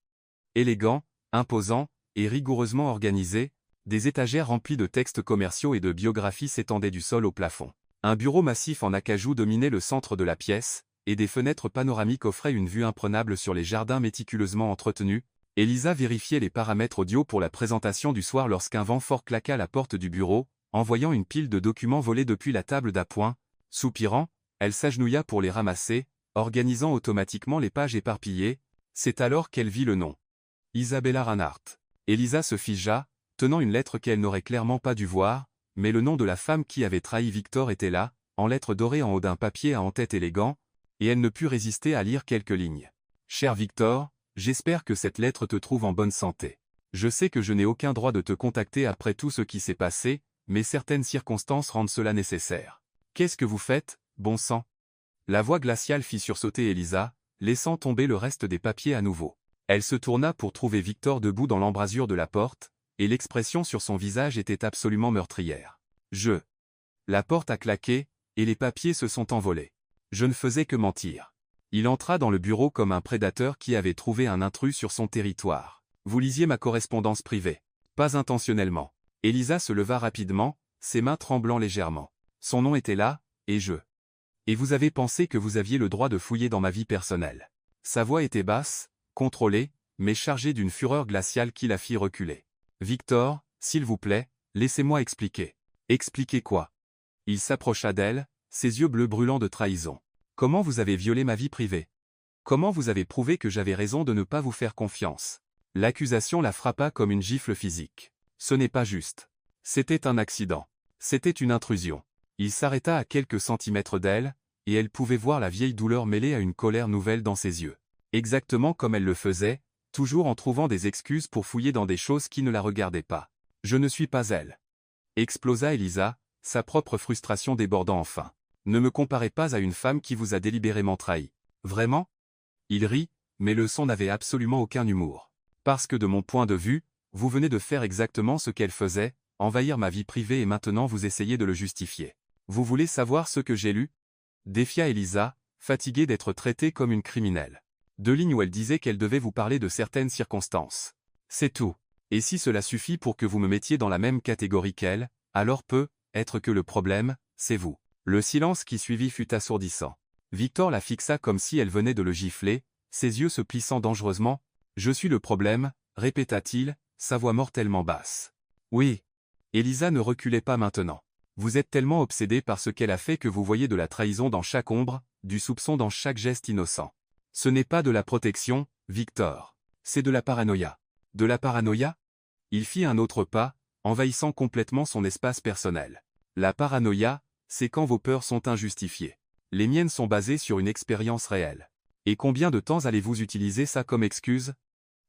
Élégant, imposant, et rigoureusement organisé, des étagères remplies de textes commerciaux et de biographies s'étendaient du sol au plafond. Un bureau massif en acajou dominait le centre de la pièce, et des fenêtres panoramiques offraient une vue imprenable sur les jardins méticuleusement entretenus. Elisa vérifiait les paramètres audio pour la présentation du soir lorsqu'un vent fort claqua à la porte du bureau, en voyant une pile de documents volés depuis la table d'appoint. Soupirant, elle s'agenouilla pour les ramasser, organisant automatiquement les pages éparpillées. C'est alors qu'elle vit le nom. Isabella Reinhardt. Elisa se figea, tenant une lettre qu'elle n'aurait clairement pas dû voir, mais le nom de la femme qui avait trahi Victor était là, en lettres dorées en haut d'un papier à en-tête élégant, et elle ne put résister à lire quelques lignes. Cher Victor, j'espère que cette lettre te trouve en bonne santé. Je sais que je n'ai aucun droit de te contacter après tout ce qui s'est passé, mais certaines circonstances rendent cela nécessaire. Qu'est-ce que vous faites, bon sang? La voix glaciale fit sursauter Elisa, laissant tomber le reste des papiers à nouveau. Elle se tourna pour trouver Victor debout dans l'embrasure de la porte, et l'expression sur son visage était absolument meurtrière. La porte a claqué, et les papiers se sont envolés. Je ne faisais que mentir. Il entra dans le bureau comme un prédateur qui avait trouvé un intrus sur son territoire. Vous lisiez ma correspondance privée. Pas intentionnellement. Elisa se leva rapidement, ses mains tremblant légèrement. Son nom était là, et vous avez pensé que vous aviez le droit de fouiller dans ma vie personnelle. Sa voix était basse, contrôlée, mais chargée d'une fureur glaciale qui la fit reculer. Victor, s'il vous plaît, laissez-moi expliquer. Expliquer quoi? Il s'approcha d'elle, ses yeux bleus brûlants de trahison. Comment vous avez violé ma vie privée? Comment vous avez prouvé que j'avais raison de ne pas vous faire confiance? L'accusation la frappa comme une gifle physique. Ce n'est pas juste. C'était un accident. C'était une intrusion. Il s'arrêta à quelques centimètres d'elle, et elle pouvait voir la vieille douleur mêlée à une colère nouvelle dans ses yeux. Exactement comme elle le faisait, toujours en trouvant des excuses pour fouiller dans des choses qui ne la regardaient pas. Je ne suis pas elle. Explosa Elisa, sa propre frustration débordant enfin. Ne me comparez pas à une femme qui vous a délibérément trahi. Vraiment? Il rit, mais le son n'avait absolument aucun humour. Parce que de mon point de vue, vous venez de faire exactement ce qu'elle faisait, envahir ma vie privée et maintenant vous essayez de le justifier. Vous voulez savoir ce que j'ai lu? Défia Elisa, fatiguée d'être traitée comme une criminelle. 2 lignes où elle disait qu'elle devait vous parler de certaines circonstances. C'est tout. Et si cela suffit pour que vous me mettiez dans la même catégorie qu'elle, alors peut-être que le problème, c'est vous. Le silence qui suivit fut assourdissant. Victor la fixa comme si elle venait de le gifler, ses yeux se plissant dangereusement. Je suis le problème, répéta-t-il, sa voix mortellement basse. Oui. Elisa ne reculait pas maintenant. Vous êtes tellement obsédé par ce qu'elle a fait que vous voyez de la trahison dans chaque ombre, du soupçon dans chaque geste innocent. Ce n'est pas de la protection, Victor. C'est de la paranoïa. De la paranoïa? Il fit un autre pas, envahissant complètement son espace personnel. La paranoïa, c'est quand vos peurs sont injustifiées. Les miennes sont basées sur une expérience réelle. Et combien de temps allez-vous utiliser ça comme excuse?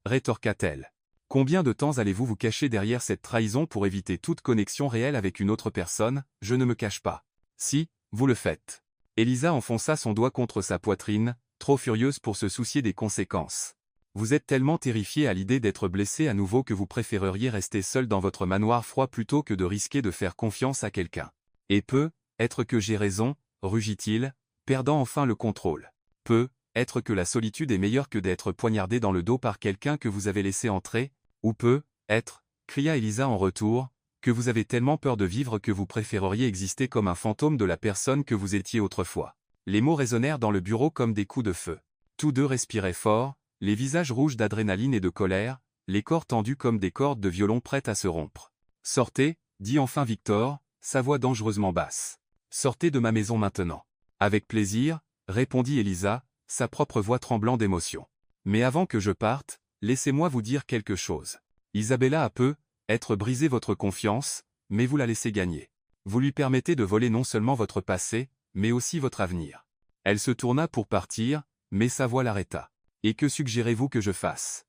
Rétorqua-t-elle. Combien de temps allez-vous vous cacher derrière cette trahison pour éviter toute connexion réelle avec une autre personne? Je ne me cache pas. Si, vous le faites. Elisa enfonça son doigt contre sa poitrine, trop furieuse pour se soucier des conséquences. Vous êtes tellement terrifié à l'idée d'être blessé à nouveau que vous préféreriez rester seul dans votre manoir froid plutôt que de risquer de faire confiance à quelqu'un. Et peut-être que j'ai raison, rugit-il, perdant enfin le contrôle. Peut-être que la solitude est meilleure que d'être poignardé dans le dos par quelqu'un que vous avez laissé entrer, ou peut-être, cria Elisa en retour, que vous avez tellement peur de vivre que vous préféreriez exister comme un fantôme de la personne que vous étiez autrefois. Les mots résonnèrent dans le bureau comme des coups de feu. Tous deux respiraient fort, les visages rouges d'adrénaline et de colère, les corps tendus comme des cordes de violon prêtes à se rompre. « Sortez », dit enfin Victor, sa voix dangereusement basse. « Sortez de ma maison maintenant. »« Avec plaisir », répondit Elisa, sa propre voix tremblant d'émotion. « Mais avant que je parte, laissez-moi vous dire quelque chose. Isabella a peut-être brisé votre confiance, mais vous la laissez gagner. Vous lui permettez de voler non seulement votre passé, mais aussi votre avenir. » Elle se tourna pour partir, mais sa voix l'arrêta. « Et que suggérez-vous que je fasse?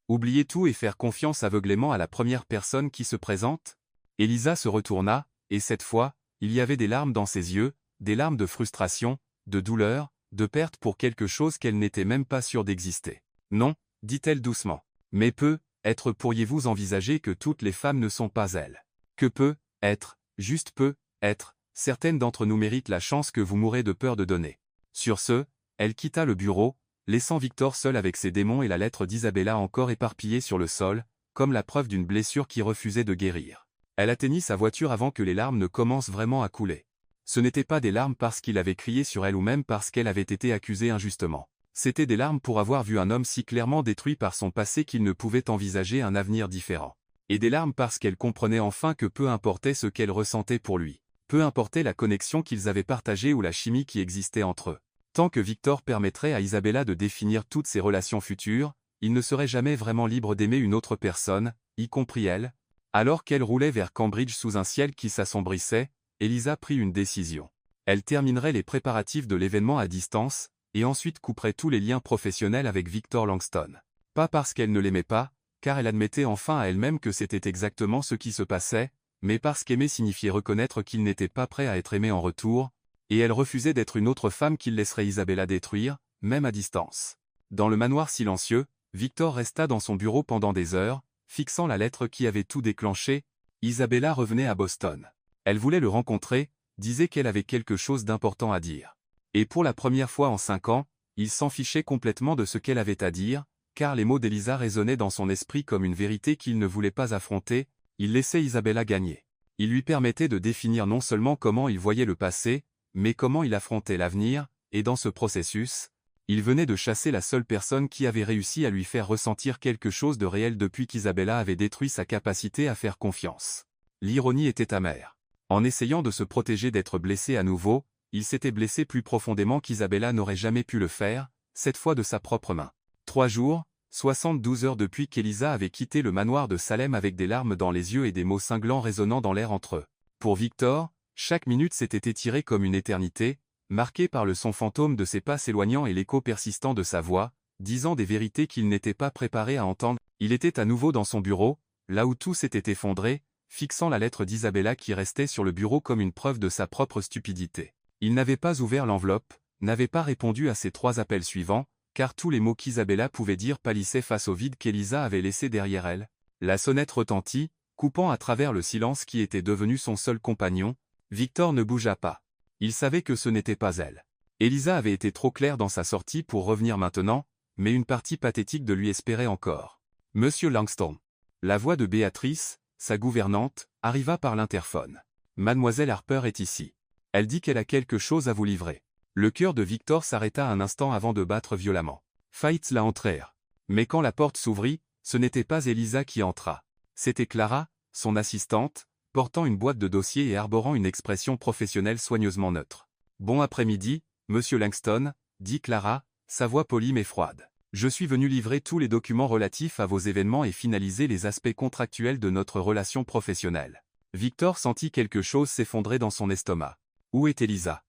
Oublier tout et faire confiance aveuglément à la première personne qui se présente ?» Elisa se retourna, et cette fois, il y avait des larmes dans ses yeux, des larmes de frustration, de douleur, de perte pour quelque chose qu'elle n'était même pas sûre d'exister. « Non, dit-elle doucement. Mais peut-être pourriez-vous envisager que toutes les femmes ne sont pas elles. Que peut-être, juste peut-être, certaines d'entre nous méritent la chance que vous mourrez de peur de donner. » Sur ce, elle quitta le bureau, laissant Victor seul avec ses démons et la lettre d'Isabella encore éparpillée sur le sol, comme la preuve d'une blessure qui refusait de guérir. Elle atteignit sa voiture avant que les larmes ne commencent vraiment à couler. Ce n'étaient pas des larmes parce qu'il avait crié sur elle ou même parce qu'elle avait été accusée injustement. C'étaient des larmes pour avoir vu un homme si clairement détruit par son passé qu'il ne pouvait envisager un avenir différent. Et des larmes parce qu'elle comprenait enfin que peu importait ce qu'elle ressentait pour lui. Peu importait la connexion qu'ils avaient partagée ou la chimie qui existait entre eux. Tant que Victor permettrait à Isabella de définir toutes ses relations futures, il ne serait jamais vraiment libre d'aimer une autre personne, y compris elle. Alors qu'elle roulait vers Cambridge sous un ciel qui s'assombrissait, Elisa prit une décision. Elle terminerait les préparatifs de l'événement à distance, et ensuite couperait tous les liens professionnels avec Victor Langston. Pas parce qu'elle ne l'aimait pas, car elle admettait enfin à elle-même que c'était exactement ce qui se passait, mais parce qu'aimer signifiait reconnaître qu'il n'était pas prêt à être aimé en retour, et elle refusait d'être une autre femme qu'il laisserait Isabella détruire, même à distance. Dans le manoir silencieux, Victor resta dans son bureau pendant des heures, fixant la lettre qui avait tout déclenché. Isabella revenait à Boston. Elle voulait le rencontrer, disait qu'elle avait quelque chose d'important à dire. Et pour la première fois en 5 ans, il s'en fichait complètement de ce qu'elle avait à dire, car les mots d'Elisa résonnaient dans son esprit comme une vérité qu'il ne voulait pas affronter. Il laissait Isabella gagner. Il lui permettait de définir non seulement comment il voyait le passé, mais comment il affrontait l'avenir, et dans ce processus, il venait de chasser la seule personne qui avait réussi à lui faire ressentir quelque chose de réel depuis qu'Isabella avait détruit sa capacité à faire confiance. L'ironie était amère. En essayant de se protéger d'être blessé à nouveau, il s'était blessé plus profondément qu'Isabella n'aurait jamais pu le faire, cette fois de sa propre main. 3 jours, 72 heures depuis qu'Elisa avait quitté le manoir de Salem avec des larmes dans les yeux et des mots cinglants résonnant dans l'air entre eux. Pour Victor, chaque minute s'était étirée comme une éternité, marquée par le son fantôme de ses pas s'éloignant et l'écho persistant de sa voix, disant des vérités qu'il n'était pas préparé à entendre. Il était à nouveau dans son bureau, là où tout s'était effondré, fixant la lettre d'Isabella qui restait sur le bureau comme une preuve de sa propre stupidité. Il n'avait pas ouvert l'enveloppe, n'avait pas répondu à ses 3 appels suivants, car tous les mots qu'Isabella pouvait dire pâlissaient face au vide qu'Elisa avait laissé derrière elle. La sonnette retentit, coupant à travers le silence qui était devenu son seul compagnon. Victor ne bougea pas. Il savait que ce n'était pas elle. Elisa avait été trop claire dans sa sortie pour revenir maintenant, mais une partie pathétique de lui espérait encore. « Monsieur Langston ». La voix de Béatrice, sa gouvernante, arriva par l'interphone. « Mademoiselle Harper est ici. Elle dit qu'elle a quelque chose à vous livrer. » Le cœur de Victor s'arrêta un instant avant de battre violemment. Faillites la entrèrent. Mais quand la porte s'ouvrit, ce n'était pas Elisa qui entra. C'était Clara, son assistante, portant une boîte de dossiers et arborant une expression professionnelle soigneusement neutre. « Bon après-midi, monsieur Langston », dit Clara, sa voix polie mais froide. « Je suis venu livrer tous les documents relatifs à vos événements et finaliser les aspects contractuels de notre relation professionnelle. » Victor sentit quelque chose s'effondrer dans son estomac. Où est Elisa ?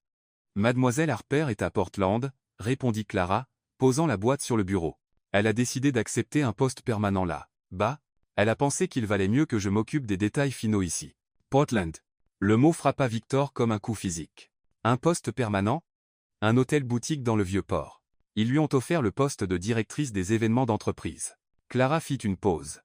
Mademoiselle Harper est à Portland, répondit Clara, posant la boîte sur le bureau. Elle a décidé d'accepter un poste permanent là. Bah, elle a pensé qu'il valait mieux que je m'occupe des détails finaux ici. Portland. Le mot frappa Victor comme un coup physique. Un poste permanent ? Un hôtel-boutique dans le Vieux-Port. Ils lui ont offert le poste de directrice des événements d'entreprise. Clara fit une pause.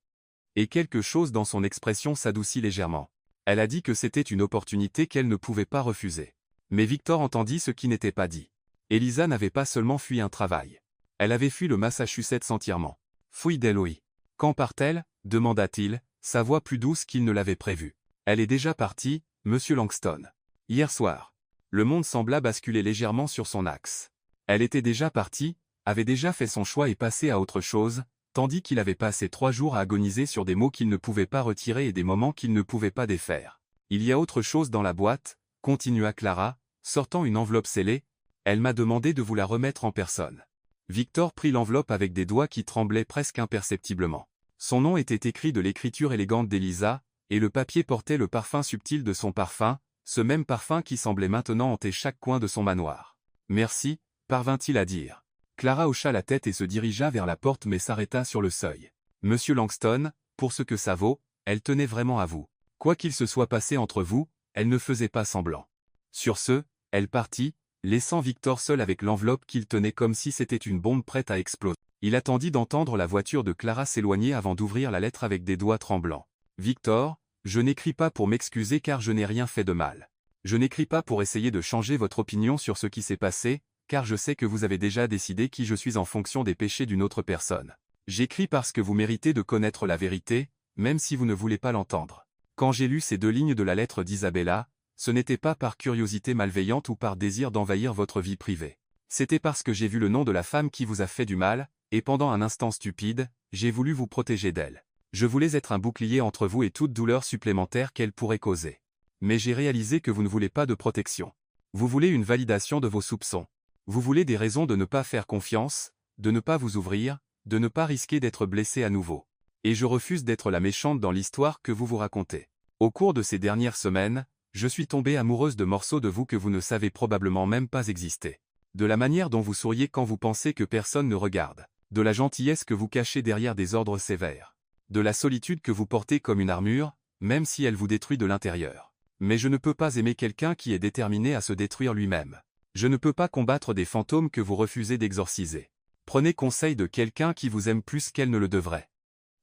Et quelque chose dans son expression s'adoucit légèrement. Elle a dit que c'était une opportunité qu'elle ne pouvait pas refuser. Mais Victor entendit ce qui n'était pas dit. Elisa n'avait pas seulement fui un travail. Elle avait fui le Massachusetts entièrement. Fouille d'Eloï. Quand part-elle ? Demanda-t-il, sa voix plus douce qu'il ne l'avait prévu. Elle est déjà partie, monsieur Langston. Hier soir. Le monde sembla basculer légèrement sur son axe. Elle était déjà partie, avait déjà fait son choix et passé à autre chose, tandis qu'il avait passé 3 jours à agoniser sur des mots qu'il ne pouvait pas retirer et des moments qu'il ne pouvait pas défaire. Il y a autre chose dans la boîte, continua Clara, sortant une enveloppe scellée. Elle m'a demandé de vous la remettre en personne. Victor prit l'enveloppe avec des doigts qui tremblaient presque imperceptiblement. Son nom était écrit de l'écriture élégante d'Elisa, et le papier portait le parfum subtil de son parfum, ce même parfum qui semblait maintenant hanter chaque coin de son manoir. « Merci », parvint-il à dire. Clara hocha la tête et se dirigea vers la porte mais s'arrêta sur le seuil. « Monsieur Langston, pour ce que ça vaut, elle tenait vraiment à vous. Quoi qu'il se soit passé entre vous, elle ne faisait pas semblant. » Sur ce, elle partit, laissant Victor seul avec l'enveloppe qu'il tenait comme si c'était une bombe prête à exploser. Il attendit d'entendre la voiture de Clara s'éloigner avant d'ouvrir la lettre avec des doigts tremblants. « Victor, je n'écris pas pour m'excuser car je n'ai rien fait de mal. Je n'écris pas pour essayer de changer votre opinion sur ce qui s'est passé, car je sais que vous avez déjà décidé qui je suis en fonction des péchés d'une autre personne. J'écris parce que vous méritez de connaître la vérité, même si vous ne voulez pas l'entendre. Quand j'ai lu ces 2 lignes de la lettre d'Isabella, ce n'était pas par curiosité malveillante ou par désir d'envahir votre vie privée. C'était parce que j'ai vu le nom de la femme qui vous a fait du mal, et pendant un instant stupide, j'ai voulu vous protéger d'elle. Je voulais être un bouclier entre vous et toute douleur supplémentaire qu'elle pourrait causer. Mais j'ai réalisé que vous ne voulez pas de protection. Vous voulez une validation de vos soupçons. Vous voulez des raisons de ne pas faire confiance, de ne pas vous ouvrir, de ne pas risquer d'être blessé à nouveau. Et je refuse d'être la méchante dans l'histoire que vous vous racontez. Au cours de ces dernières semaines, je suis tombée amoureuse de morceaux de vous que vous ne savez probablement même pas exister. De la manière dont vous souriez quand vous pensez que personne ne regarde. De la gentillesse que vous cachez derrière des ordres sévères. De la solitude que vous portez comme une armure, même si elle vous détruit de l'intérieur. Mais je ne peux pas aimer quelqu'un qui est déterminé à se détruire lui-même. Je ne peux pas combattre des fantômes que vous refusez d'exorciser. Prenez conseil de quelqu'un qui vous aime plus qu'elle ne le devrait.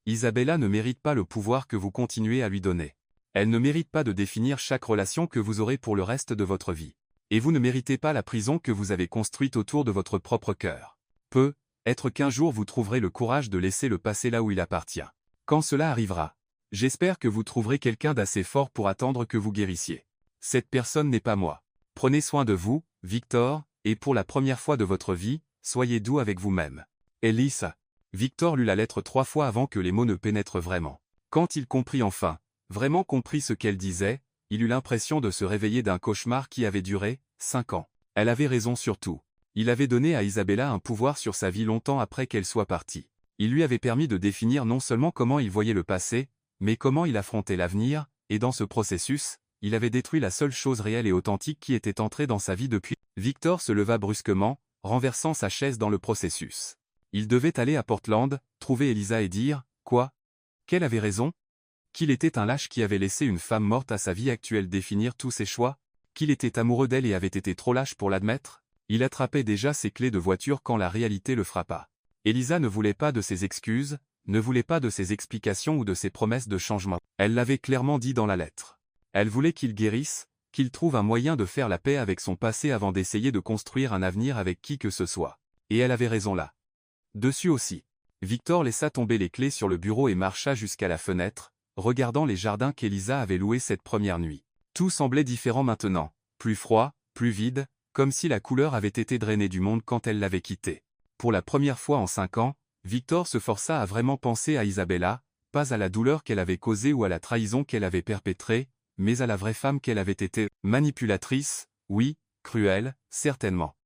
Isabella ne mérite pas le pouvoir que vous continuez à lui donner. Elle ne mérite pas de définir chaque relation que vous aurez pour le reste de votre vie. Et vous ne méritez pas la prison que vous avez construite autour de votre propre cœur. Peut-être qu'un jour vous trouverez le courage de laisser le passé là où il appartient. Quand cela arrivera, j'espère que vous trouverez quelqu'un d'assez fort pour attendre que vous guérissiez. Cette personne n'est pas moi. Prenez soin de vous, Victor, et pour la première fois de votre vie, soyez doux avec vous-même. Elisa. Victor lut la lettre 3 fois avant que les mots ne pénètrent vraiment. Quand il comprit enfin, vraiment comprit ce qu'elle disait, il eut l'impression de se réveiller d'un cauchemar qui avait duré 5 ans. Elle avait raison sur tout. Il avait donné à Isabella un pouvoir sur sa vie longtemps après qu'elle soit partie. Il lui avait permis de définir non seulement comment il voyait le passé, mais comment il affrontait l'avenir, et dans ce processus, il avait détruit la seule chose réelle et authentique qui était entrée dans sa vie depuis. Victor se leva brusquement, renversant sa chaise dans le processus. Il devait aller à Portland, trouver Elisa et dire « Quoi ? Qu'elle avait raison ? Qu'il était un lâche qui avait laissé une femme morte à sa vie actuelle définir tous ses choix ? Qu'il était amoureux d'elle et avait été trop lâche pour l'admettre ? Il attrapait déjà ses clés de voiture quand la réalité le frappa. Elisa ne voulait pas de ses excuses, ne voulait pas de ses explications ou de ses promesses de changement. Elle l'avait clairement dit dans la lettre. Elle voulait qu'il guérisse, qu'il trouve un moyen de faire la paix avec son passé avant d'essayer de construire un avenir avec qui que ce soit. Et elle avait raison là. Dessus aussi. Victor laissa tomber les clés sur le bureau et marcha jusqu'à la fenêtre, regardant les jardins qu'Elisa avait loués cette première nuit. Tout semblait différent maintenant, plus froid, plus vide, comme si la couleur avait été drainée du monde quand elle l'avait quitté. Pour la première fois en 5 ans, Victor se força à vraiment penser à Isabella, pas à la douleur qu'elle avait causée ou à la trahison qu'elle avait perpétrée, mais à la vraie femme qu'elle avait été. Manipulatrice, oui, cruelle, certainement.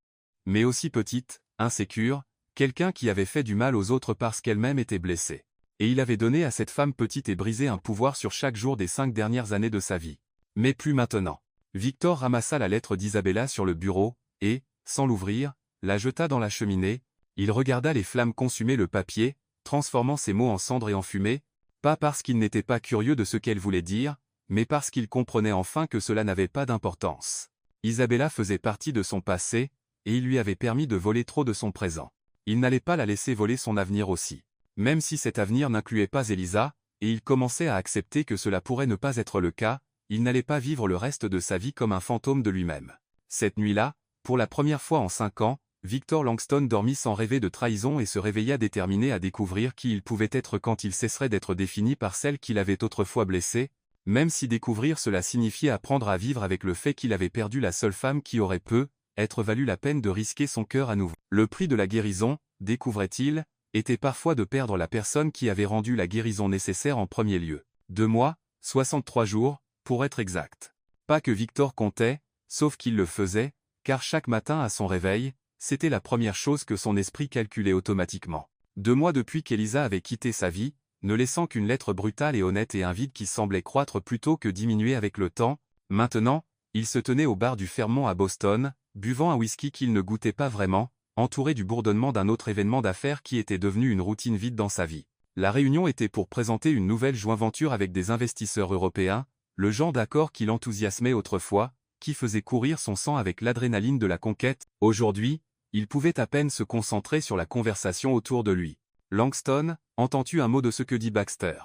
Mais aussi petite, insécure, quelqu'un qui avait fait du mal aux autres parce qu'elle-même était blessée. Et il avait donné à cette femme petite et brisée un pouvoir sur chaque jour des 5 dernières années de sa vie. Mais plus maintenant. Victor ramassa la lettre d'Isabella sur le bureau, et, sans l'ouvrir, la jeta dans la cheminée. Il regarda les flammes consumer le papier, transformant ses mots en cendres et en fumée, pas parce qu'il n'était pas curieux de ce qu'elle voulait dire, mais parce qu'il comprenait enfin que cela n'avait pas d'importance. Isabella faisait partie de son passé, et il lui avait permis de voler trop de son présent. Il n'allait pas la laisser voler son avenir aussi. Même si cet avenir n'incluait pas Elisa, et il commençait à accepter que cela pourrait ne pas être le cas, il n'allait pas vivre le reste de sa vie comme un fantôme de lui-même. Cette nuit-là, pour la première fois en 5 ans, Victor Langston dormit sans rêver de trahison et se réveilla déterminé à découvrir qui il pouvait être quand il cesserait d'être défini par celle qu'il avait autrefois blessée, même si découvrir cela signifiait apprendre à vivre avec le fait qu'il avait perdu la seule femme qui aurait être valu la peine de risquer son cœur à nouveau. Le prix de la guérison, découvrait-il, était parfois de perdre la personne qui avait rendu la guérison nécessaire en premier lieu. 2 mois, 63 jours, pour être exact. Pas que Victor comptait, sauf qu'il le faisait, car chaque matin à son réveil, c'était la première chose que son esprit calculait automatiquement. 2 mois depuis qu'Elisa avait quitté sa vie, ne laissant qu'une lettre brutale et honnête et un vide qui semblait croître plutôt que diminuer avec le temps. Maintenant, il se tenait au bar du Fairmont à Boston, buvant un whisky qu'il ne goûtait pas vraiment, entouré du bourdonnement d'un autre événement d'affaires qui était devenu une routine vide dans sa vie. La réunion était pour présenter une nouvelle joint-venture avec des investisseurs européens, le genre d'accord qui l'enthousiasmait autrefois, qui faisait courir son sang avec l'adrénaline de la conquête. Aujourd'hui, il pouvait à peine se concentrer sur la conversation autour de lui. « Langston, entends-tu un mot de ce que dit Baxter ?»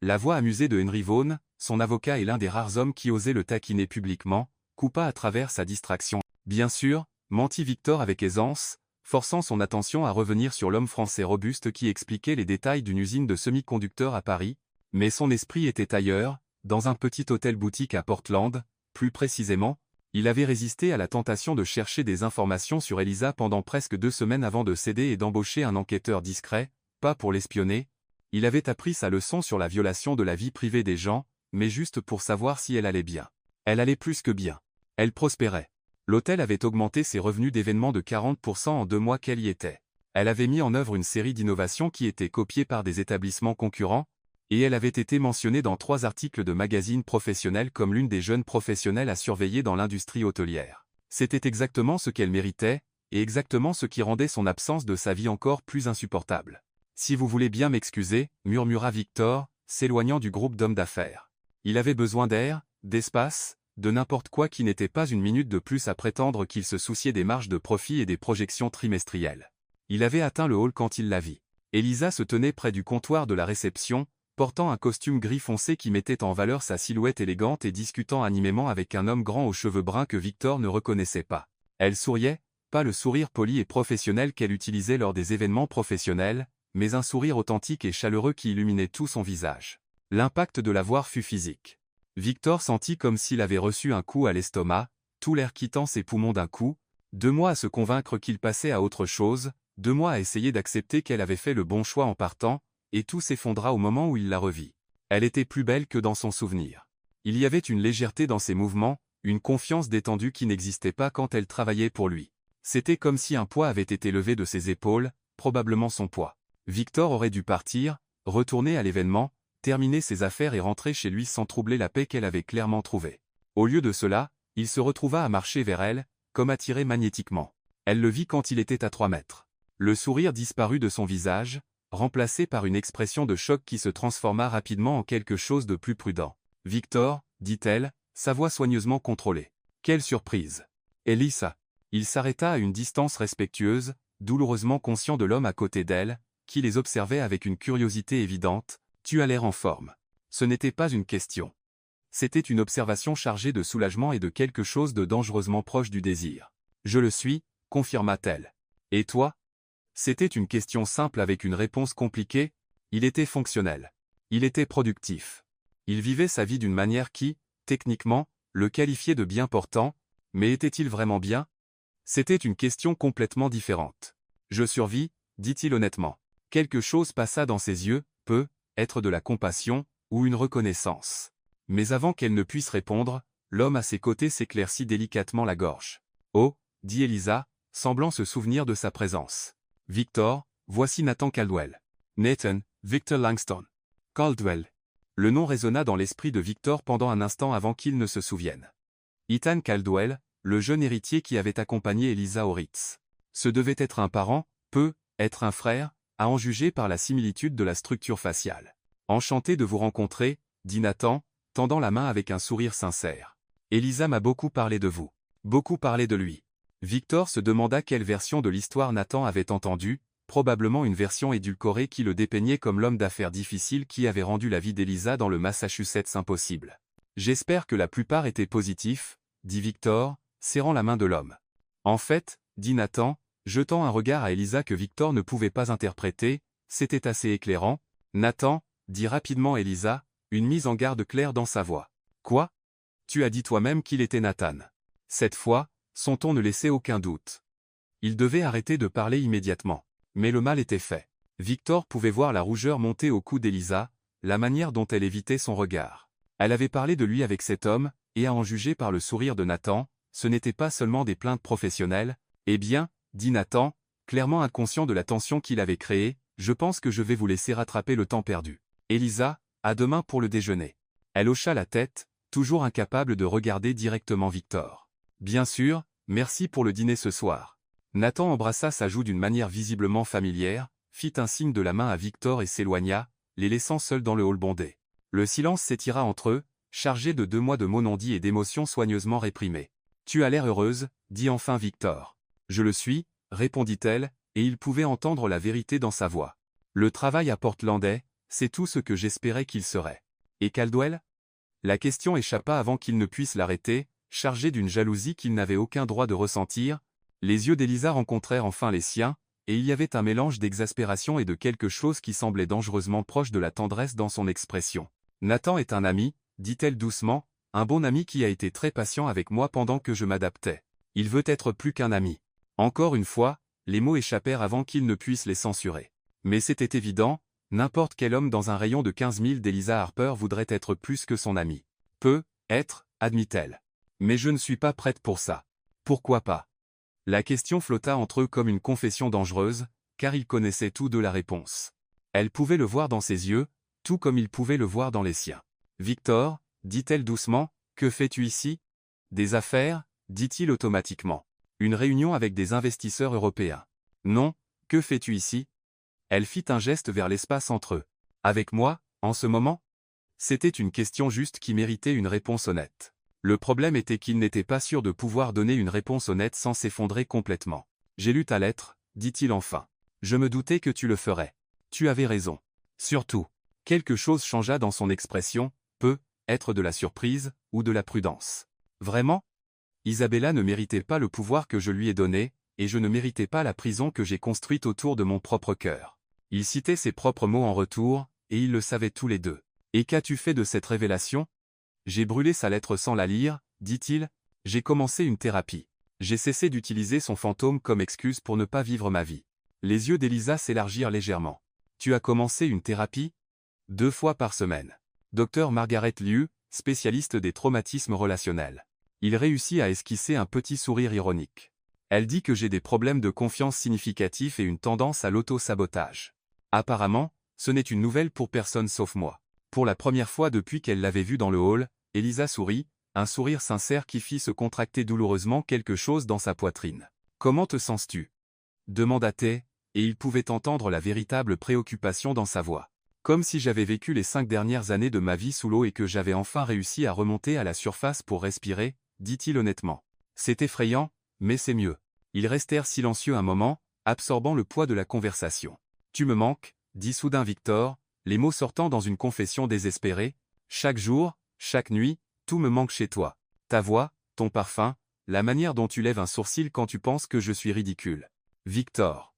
La voix amusée de Henry Vaughan, son avocat et l'un des rares hommes qui osaient le taquiner publiquement, coupa à travers sa distraction. Bien sûr, mentit Victor avec aisance, forçant son attention à revenir sur l'homme français robuste qui expliquait les détails d'une usine de semi-conducteurs à Paris, mais son esprit était ailleurs, dans un petit hôtel-boutique à Portland. Plus précisément, il avait résisté à la tentation de chercher des informations sur Elisa pendant presque 2 semaines avant de céder et d'embaucher un enquêteur discret, pas pour l'espionner. Il avait appris sa leçon sur la violation de la vie privée des gens, mais juste pour savoir si elle allait bien. Elle allait plus que bien. Elle prospérait. L'hôtel avait augmenté ses revenus d'événements de 40% en 2 mois qu'elle y était. Elle avait mis en œuvre une série d'innovations qui étaient copiées par des établissements concurrents, et elle avait été mentionnée dans 3 articles de magazines professionnels comme l'une des jeunes professionnelles à surveiller dans l'industrie hôtelière. C'était exactement ce qu'elle méritait, et exactement ce qui rendait son absence de sa vie encore plus insupportable. « Si vous voulez bien m'excuser, » murmura Victor, s'éloignant du groupe d'hommes d'affaires. Il avait besoin d'air, d'espace, de n'importe quoi qui n'était pas une minute de plus à prétendre qu'il se souciait des marges de profit et des projections trimestrielles. Il avait atteint le hall quand il la vit. Elisa se tenait près du comptoir de la réception, portant un costume gris foncé qui mettait en valeur sa silhouette élégante et discutant animément avec un homme grand aux cheveux bruns que Victor ne reconnaissait pas. Elle souriait, pas le sourire poli et professionnel qu'elle utilisait lors des événements professionnels, mais un sourire authentique et chaleureux qui illuminait tout son visage. L'impact de la voir fut physique. Victor sentit comme s'il avait reçu un coup à l'estomac, tout l'air quittant ses poumons d'un coup. 2 mois à se convaincre qu'il passait à autre chose, 2 mois à essayer d'accepter qu'elle avait fait le bon choix en partant, et tout s'effondra au moment où il la revit. Elle était plus belle que dans son souvenir. Il y avait une légèreté dans ses mouvements, une confiance détendue qui n'existait pas quand elle travaillait pour lui. C'était comme si un poids avait été levé de ses épaules, probablement son poids. Victor aurait dû partir, retourner à l'événement, terminer ses affaires et rentrer chez lui sans troubler la paix qu'elle avait clairement trouvée. Au lieu de cela, il se retrouva à marcher vers elle, comme attiré magnétiquement. Elle le vit quand il était à 3 mètres. Le sourire disparut de son visage, remplacé par une expression de choc qui se transforma rapidement en quelque chose de plus prudent. « Victor » dit-elle, sa voix soigneusement contrôlée. « Quelle surprise !»« Elisa !» Il s'arrêta à une distance respectueuse, douloureusement conscient de l'homme à côté d'elle, qui les observait avec une curiosité évidente. « Tu as l'air en forme. » Ce n'était pas une question. C'était une observation chargée de soulagement et de quelque chose de dangereusement proche du désir. « Je le suis » confirma-t-elle. « Et toi ?» C'était une question simple avec une réponse compliquée. Il était fonctionnel. Il était productif. Il vivait sa vie d'une manière qui, techniquement, le qualifiait de bien portant, mais était-il vraiment bien? C'était une question complètement différente. « Je survis » dit-il honnêtement. Quelque chose passa dans ses yeux, peut être de la compassion, ou une reconnaissance. Mais avant qu'elle ne puisse répondre, l'homme à ses côtés s'éclaircit délicatement la gorge. « Oh » dit Elisa, semblant se souvenir de sa présence. « Victor, voici Nathan Caldwell. » Nathan, Victor Langston. Caldwell. Le nom résonna dans l'esprit de Victor pendant un instant avant qu'il ne se souvienne. Ethan Caldwell, le jeune héritier qui avait accompagné Elisa au Ritz. Ce devait être un parent, peut être un frère, à en juger par la similitude de la structure faciale. « Enchanté de vous rencontrer » dit Nathan, tendant la main avec un sourire sincère. « Elisa m'a beaucoup parlé de vous. Beaucoup parlé de lui. » Victor se demanda quelle version de l'histoire Nathan avait entendue, probablement une version édulcorée qui le dépeignait comme l'homme d'affaires difficile qui avait rendu la vie d'Elisa dans le Massachusetts impossible. « J'espère que la plupart étaient positifs » dit Victor, serrant la main de l'homme. « En fait, » dit Nathan, jetant un regard à Elisa que Victor ne pouvait pas interpréter, c'était assez éclairant. « Nathan, » dit rapidement Elisa, une mise en garde claire dans sa voix. « Quoi ? Tu as dit toi-même qu'il était Nathan. » Cette fois, Son ton ne laissait aucun doute. Il devait arrêter de parler immédiatement. Mais le mal était fait. Victor pouvait voir la rougeur monter au cou d'Elisa, la manière dont elle évitait son regard. Elle avait parlé de lui avec cet homme, et à en juger par le sourire de Nathan, ce n'était pas seulement des plaintes professionnelles. Eh bien, dit Nathan, clairement inconscient de la tension qu'il avait créée, je pense que je vais vous laisser rattraper le temps perdu. Elisa, à demain pour le déjeuner. Elle hocha la tête, toujours incapable de regarder directement Victor. Bien sûr, merci pour le dîner ce soir. Nathan embrassa sa joue d'une manière visiblement familière, fit un signe de la main à Victor et s'éloigna, les laissant seuls dans le hall bondé. Le silence s'étira entre eux, chargé de 2 mois de mots non dits et d'émotions soigneusement réprimées. Tu as l'air heureuse, dit enfin Victor. Je le suis, répondit-elle, et il pouvait entendre la vérité dans sa voix. Le travail à Portlandais, c'est tout ce que j'espérais qu'il serait. Et Caldwell? La question échappa avant qu'il ne puisse l'arrêter, chargé d'une jalousie qu'il n'avait aucun droit de ressentir. Les yeux d'Elisa rencontrèrent enfin les siens, et il y avait un mélange d'exaspération et de quelque chose qui semblait dangereusement proche de la tendresse dans son expression. Nathan est un ami, dit-elle doucement, un bon ami qui a été très patient avec moi pendant que je m'adaptais. Il veut être plus qu'un ami. Encore une fois, les mots échappèrent avant qu'il ne puisse les censurer. Mais c'était évident, n'importe quel homme dans un rayon de 15 000 d'Elisa Harper voudrait être plus que son ami. Peut être, admit-elle. Mais je ne suis pas prête pour ça. Pourquoi pas? La question flotta entre eux comme une confession dangereuse, car ils connaissaient tous deux la réponse. Elle pouvait le voir dans ses yeux, tout comme il pouvait le voir dans les siens. Victor, dit-elle doucement, que fais-tu ici? Des affaires, dit-il automatiquement. Une réunion avec des investisseurs européens. Non, que fais-tu ici? Elle fit un geste vers l'espace entre eux. Avec moi, en ce moment? C'était une question juste qui méritait une réponse honnête. Le problème était qu'il n'était pas sûr de pouvoir donner une réponse honnête sans s'effondrer complètement. J'ai lu ta lettre, dit-il enfin. Je me doutais que tu le ferais. Tu avais raison. Surtout, quelque chose changea dans son expression, peut être de la surprise ou de la prudence. Vraiment? Isabella ne méritait pas le pouvoir que je lui ai donné, et je ne méritais pas la prison que j'ai construite autour de mon propre cœur. Il citait ses propres mots en retour, et ils le savaient tous les deux. Et qu'as-tu fait de cette révélation? J'ai brûlé sa lettre sans la lire, dit-il. J'ai commencé une thérapie. J'ai cessé d'utiliser son fantôme comme excuse pour ne pas vivre ma vie. Les yeux d'Elisa s'élargirent légèrement. Tu as commencé une thérapie? 2 fois par semaine. Dr Margaret Liu, spécialiste des traumatismes relationnels. Il réussit à esquisser un petit sourire ironique. Elle dit que j'ai des problèmes de confiance significatifs et une tendance à l'auto-sabotage. Apparemment, ce n'est une nouvelle pour personne sauf moi. Pour la première fois depuis qu'elle l'avait vu dans le hall, Elisa sourit, un sourire sincère qui fit se contracter douloureusement quelque chose dans sa poitrine. Comment te sens-tu? Demanda-t-elle, et il pouvait entendre la véritable préoccupation dans sa voix. Comme si j'avais vécu les 5 dernières années de ma vie sous l'eau et que j'avais enfin réussi à remonter à la surface pour respirer, dit-il honnêtement. C'est effrayant, mais c'est mieux. Ils restèrent silencieux un moment, absorbant le poids de la conversation. Tu me manques, dit soudain Victor, les mots sortant dans une confession désespérée. Chaque jour, chaque nuit, tout me manque chez toi. Ta voix, ton parfum, la manière dont tu lèves un sourcil quand tu penses que je suis ridicule. Victor.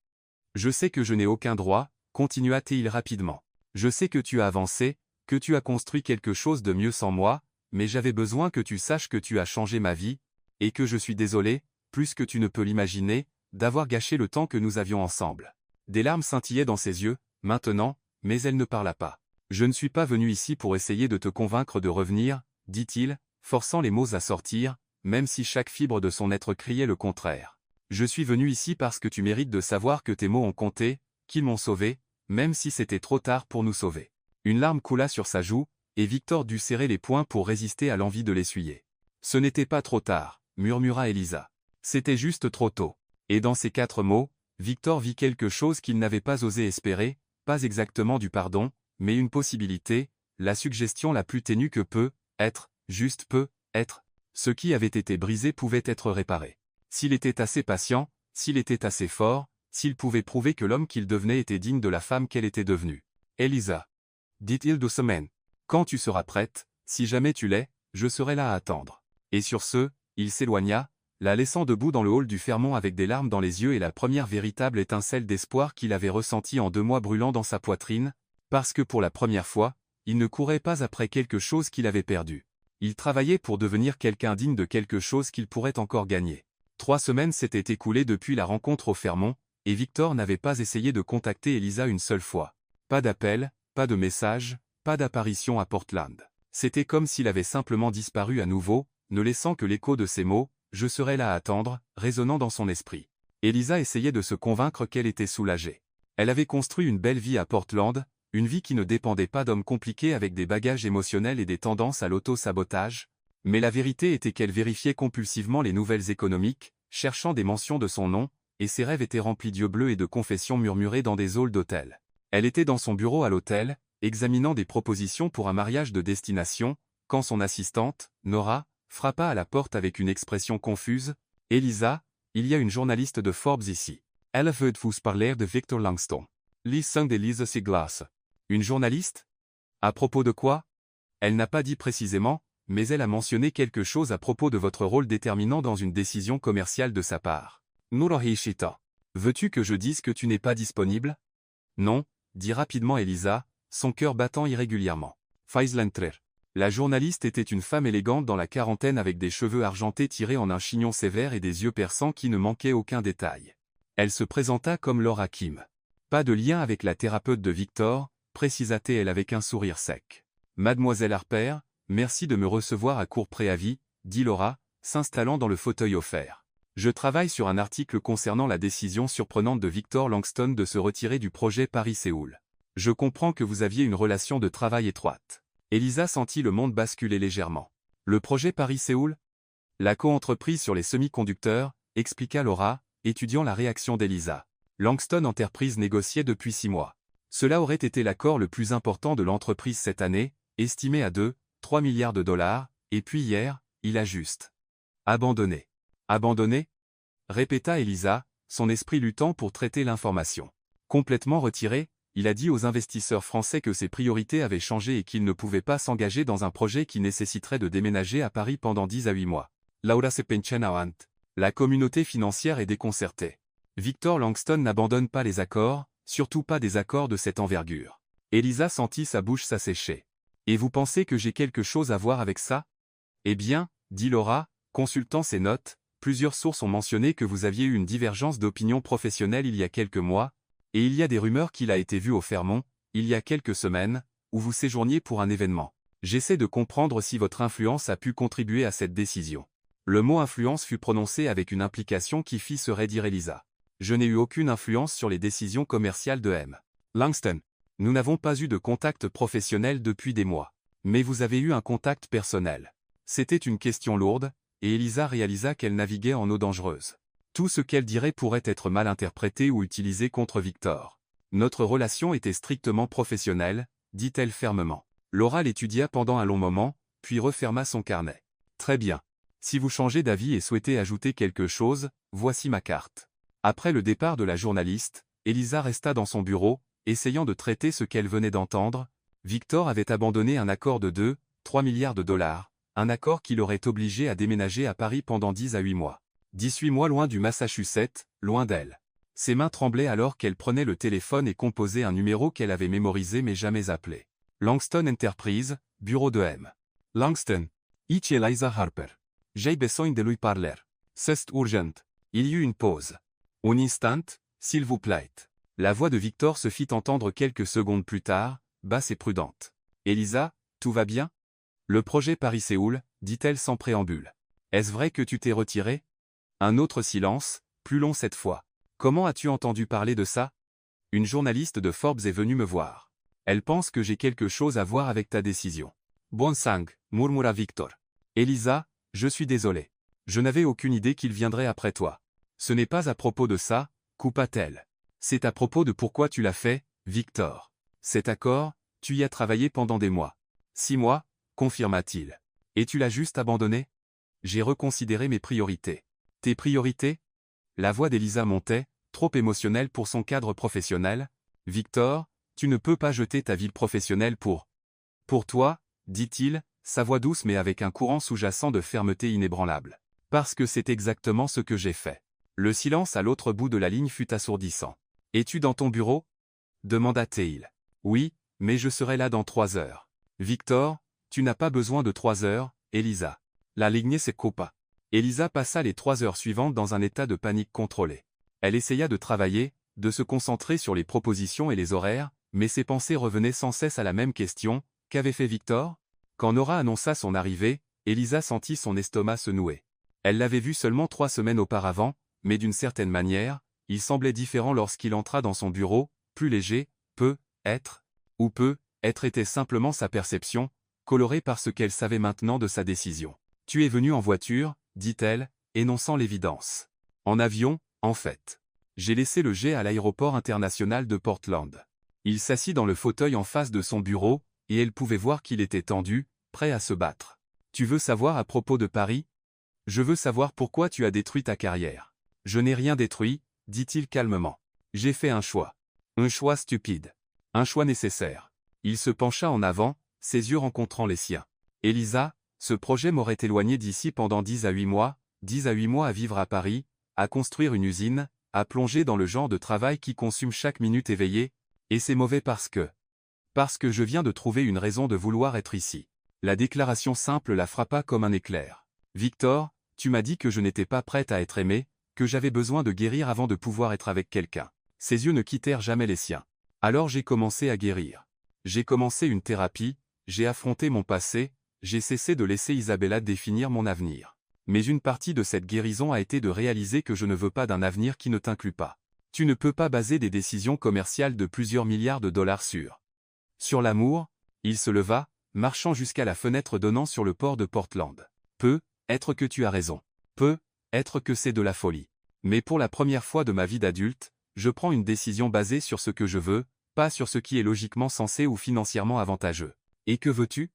Je sais que je n'ai aucun droit, continua-t-il rapidement. Je sais que tu as avancé, que tu as construit quelque chose de mieux sans moi, mais j'avais besoin que tu saches que tu as changé ma vie, et que je suis désolé, plus que tu ne peux l'imaginer, d'avoir gâché le temps que nous avions ensemble. Des larmes scintillaient dans ses yeux, maintenant, mais elle ne parla pas. Je ne suis pas venu ici pour essayer de te convaincre de revenir, dit-il, forçant les mots à sortir, même si chaque fibre de son être criait le contraire. Je suis venu ici parce que tu mérites de savoir que tes mots ont compté, qu'ils m'ont sauvé, même si c'était trop tard pour nous sauver. Une larme coula sur sa joue, et Victor dut serrer les poings pour résister à l'envie de l'essuyer. Ce n'était pas trop tard, murmura Elisa. C'était juste trop tôt. Et dans ces 4 mots, Victor vit quelque chose qu'il n'avait pas osé espérer, pas exactement du pardon, mais une possibilité, la suggestion la plus ténue que peut être, juste peut être. Ce qui avait été brisé pouvait être réparé. S'il était assez patient, s'il était assez fort, s'il pouvait prouver que l'homme qu'il devenait était digne de la femme qu'elle était devenue. Elisa, dit-il doucement, quand tu seras prête, si jamais tu l'es, je serai là à attendre. Et sur ce, il s'éloigna, la laissant debout dans le hall du Fermont avec des larmes dans les yeux et la première véritable étincelle d'espoir qu'il avait ressentie en 2 mois brûlant dans sa poitrine, parce que pour la première fois, il ne courait pas après quelque chose qu'il avait perdu. Il travaillait pour devenir quelqu'un digne de quelque chose qu'il pourrait encore gagner. 3 semaines s'étaient écoulées depuis la rencontre au Fairmont, et Victor n'avait pas essayé de contacter Elisa une seule fois. Pas d'appel, pas de message, pas d'apparition à Portland. C'était comme s'il avait simplement disparu à nouveau, ne laissant que l'écho de ses mots « Je serai là à attendre » résonnant dans son esprit. Elisa essayait de se convaincre qu'elle était soulagée. Elle avait construit une belle vie à Portland, une vie qui ne dépendait pas d'hommes compliqués avec des bagages émotionnels et des tendances à l'auto-sabotage, mais la vérité était qu'elle vérifiait compulsivement les nouvelles économiques, cherchant des mentions de son nom, et ses rêves étaient remplis d'yeux bleus et de confessions murmurées dans des halls d'hôtel. Elle était dans son bureau à l'hôtel, examinant des propositions pour un mariage de destination, quand son assistante, Nora, frappa à la porte avec une expression confuse. « Elisa, il y a une journaliste de Forbes ici. Elle veut vous parler de Victor Langston. Listen d'Elisa Siglas. » Une journaliste? À propos de quoi? Elle n'a pas dit précisément, mais elle a mentionné quelque chose à propos de votre rôle déterminant dans une décision commerciale de sa part. Nora Hishita. Veux-tu que je dise que tu n'es pas disponible? Non, dit rapidement Elisa, son cœur battant irrégulièrement. Faislandrer. La journaliste était une femme élégante dans la quarantaine avec des cheveux argentés tirés en un chignon sévère et des yeux perçants qui ne manquaient aucun détail. Elle se présenta comme Laura Kim. Pas de lien avec la thérapeute de Victor, précisa-t-elle avec un sourire sec. Mademoiselle Harper, merci de me recevoir à court préavis, dit Laura, s'installant dans le fauteuil offert. Je travaille sur un article concernant la décision surprenante de Victor Langston de se retirer du projet Paris-Séoul. Je comprends que vous aviez une relation de travail étroite. Elisa sentit le monde basculer légèrement. Le projet Paris-Séoul? La co-entreprise sur les semi-conducteurs, expliqua Laura, étudiant la réaction d'Elisa. Langston Enterprise négociait depuis 6 mois. Cela aurait été l'accord le plus important de l'entreprise cette année, estimé à 2,3 milliards de dollars, et puis hier, il a juste abandonné. Abandonné? Répéta Elisa, son esprit luttant pour traiter l'information. Complètement retiré, il a dit aux investisseurs français que ses priorités avaient changé et qu'il ne pouvait pas s'engager dans un projet qui nécessiterait de déménager à Paris pendant 10 à 8 mois. Laura Sepenchen. La communauté financière est déconcertée. Victor Langston n'abandonne pas les accords, surtout pas des accords de cette envergure. Elisa sentit sa bouche s'assécher. Et vous pensez que j'ai quelque chose à voir avec ça? Eh bien, dit Laura, consultant ses notes, plusieurs sources ont mentionné que vous aviez eu une divergence d'opinion professionnelle il y a quelques mois, et il y a des rumeurs qu'il a été vu au Fairmont, il y a quelques semaines, où vous séjourniez pour un événement. J'essaie de comprendre si votre influence a pu contribuer à cette décision. Le mot influence fut prononcé avec une implication qui fit se raidir Elisa. Je n'ai eu aucune influence sur les décisions commerciales de M. Langston. Nous n'avons pas eu de contact professionnel depuis des mois. Mais vous avez eu un contact personnel. C'était une question lourde, et Elisa réalisa qu'elle naviguait en eau dangereuse. Tout ce qu'elle dirait pourrait être mal interprété ou utilisé contre Victor. Notre relation était strictement professionnelle, dit-elle fermement. Laura l'étudia pendant un long moment, puis referma son carnet. Très bien. Si vous changez d'avis et souhaitez ajouter quelque chose, voici ma carte. Après le départ de la journaliste, Elisa resta dans son bureau, essayant de traiter ce qu'elle venait d'entendre. Victor avait abandonné un accord de 2,3 milliards de dollars, un accord qui l'aurait obligé à déménager à Paris pendant 10 à 8 mois. 18 mois loin du Massachusetts, loin d'elle. Ses mains tremblaient alors qu'elle prenait le téléphone et composait un numéro qu'elle avait mémorisé mais jamais appelé. Langston Enterprise, bureau de M. Langston. Ich Elisa Harper. J'ai besoin de lui parler. C'est urgent. Il y eut une pause. Un instant, s'il vous plaît. La voix de Victor se fit entendre quelques secondes plus tard, basse et prudente. Elisa, tout va bien? Le projet Paris-Séoul, dit-elle sans préambule. Est-ce vrai que tu t'es retiré? Un autre silence, plus long cette fois. Comment as-tu entendu parler de ça? Une journaliste de Forbes est venue me voir. Elle pense que j'ai quelque chose à voir avec ta décision. Bon sang, murmura Victor. Elisa, je suis désolé. Je n'avais aucune idée qu'il viendrait après toi. Ce n'est pas à propos de ça, coupa-t-elle. C'est à propos de pourquoi tu l'as fait, Victor. Cet accord, tu y as travaillé pendant des mois. 6 mois, confirma-t-il. Et tu l'as juste abandonné? J'ai reconsidéré mes priorités. Tes priorités? La voix d'Elisa montait, trop émotionnelle pour son cadre professionnel. Victor, tu ne peux pas jeter ta vie professionnelle pour toi, dit-il, sa voix douce mais avec un courant sous-jacent de fermeté inébranlable. Parce que c'est exactement ce que j'ai fait. Le silence à l'autre bout de la ligne fut assourdissant. Es-tu dans ton bureau? Demanda-t-il. Oui, mais je serai là dans 3 heures. Victor, tu n'as pas besoin de 3 heures, Elisa. La ligne se coupa. Elisa passa les 3 heures suivantes dans un état de panique contrôlée. Elle essaya de travailler, de se concentrer sur les propositions et les horaires, mais ses pensées revenaient sans cesse à la même question, qu'avait fait Victor? Quand Nora annonça son arrivée, Elisa sentit son estomac se nouer. Elle l'avait vu seulement 3 semaines auparavant, mais d'une certaine manière, il semblait différent lorsqu'il entra dans son bureau, plus léger, peut-être était simplement sa perception, colorée par ce qu'elle savait maintenant de sa décision. « Tu es venu en voiture » dit-elle, énonçant l'évidence. « En avion, en fait. J'ai laissé le jet à l'aéroport international de Portland. » Il s'assit dans le fauteuil en face de son bureau, et elle pouvait voir qu'il était tendu, prêt à se battre. « Tu veux savoir à propos de Paris? Je veux savoir pourquoi tu as détruit ta carrière. » « Je n'ai rien détruit, dit-il calmement. J'ai fait un choix. Un choix stupide. Un choix nécessaire. Il se pencha en avant, ses yeux rencontrant les siens. Elisa, ce projet m'aurait éloigné d'ici pendant 10 à 8 mois, 10 à 8 mois à vivre à Paris, à construire une usine, à plonger dans le genre de travail qui consume chaque minute éveillée, et c'est mauvais parce que je viens de trouver une raison de vouloir être ici. La déclaration simple la frappa comme un éclair. Victor, tu m'as dit que je n'étais pas prête à être aimée, que j'avais besoin de guérir avant de pouvoir être avec quelqu'un. Ses yeux ne quittèrent jamais les siens. Alors j'ai commencé à guérir. J'ai commencé une thérapie, j'ai affronté mon passé, j'ai cessé de laisser Isabella définir mon avenir. Mais une partie de cette guérison a été de réaliser que je ne veux pas d'un avenir qui ne t'inclut pas. Tu ne peux pas baser des décisions commerciales de plusieurs milliards de dollars sur l'amour. Il se leva, marchant jusqu'à la fenêtre donnant sur le port de Portland. Peut-être que tu as raison. Peut-être que c'est de la folie. Mais pour la première fois de ma vie d'adulte, je prends une décision basée sur ce que je veux, pas sur ce qui est logiquement sensé ou financièrement avantageux. Et que veux-tu?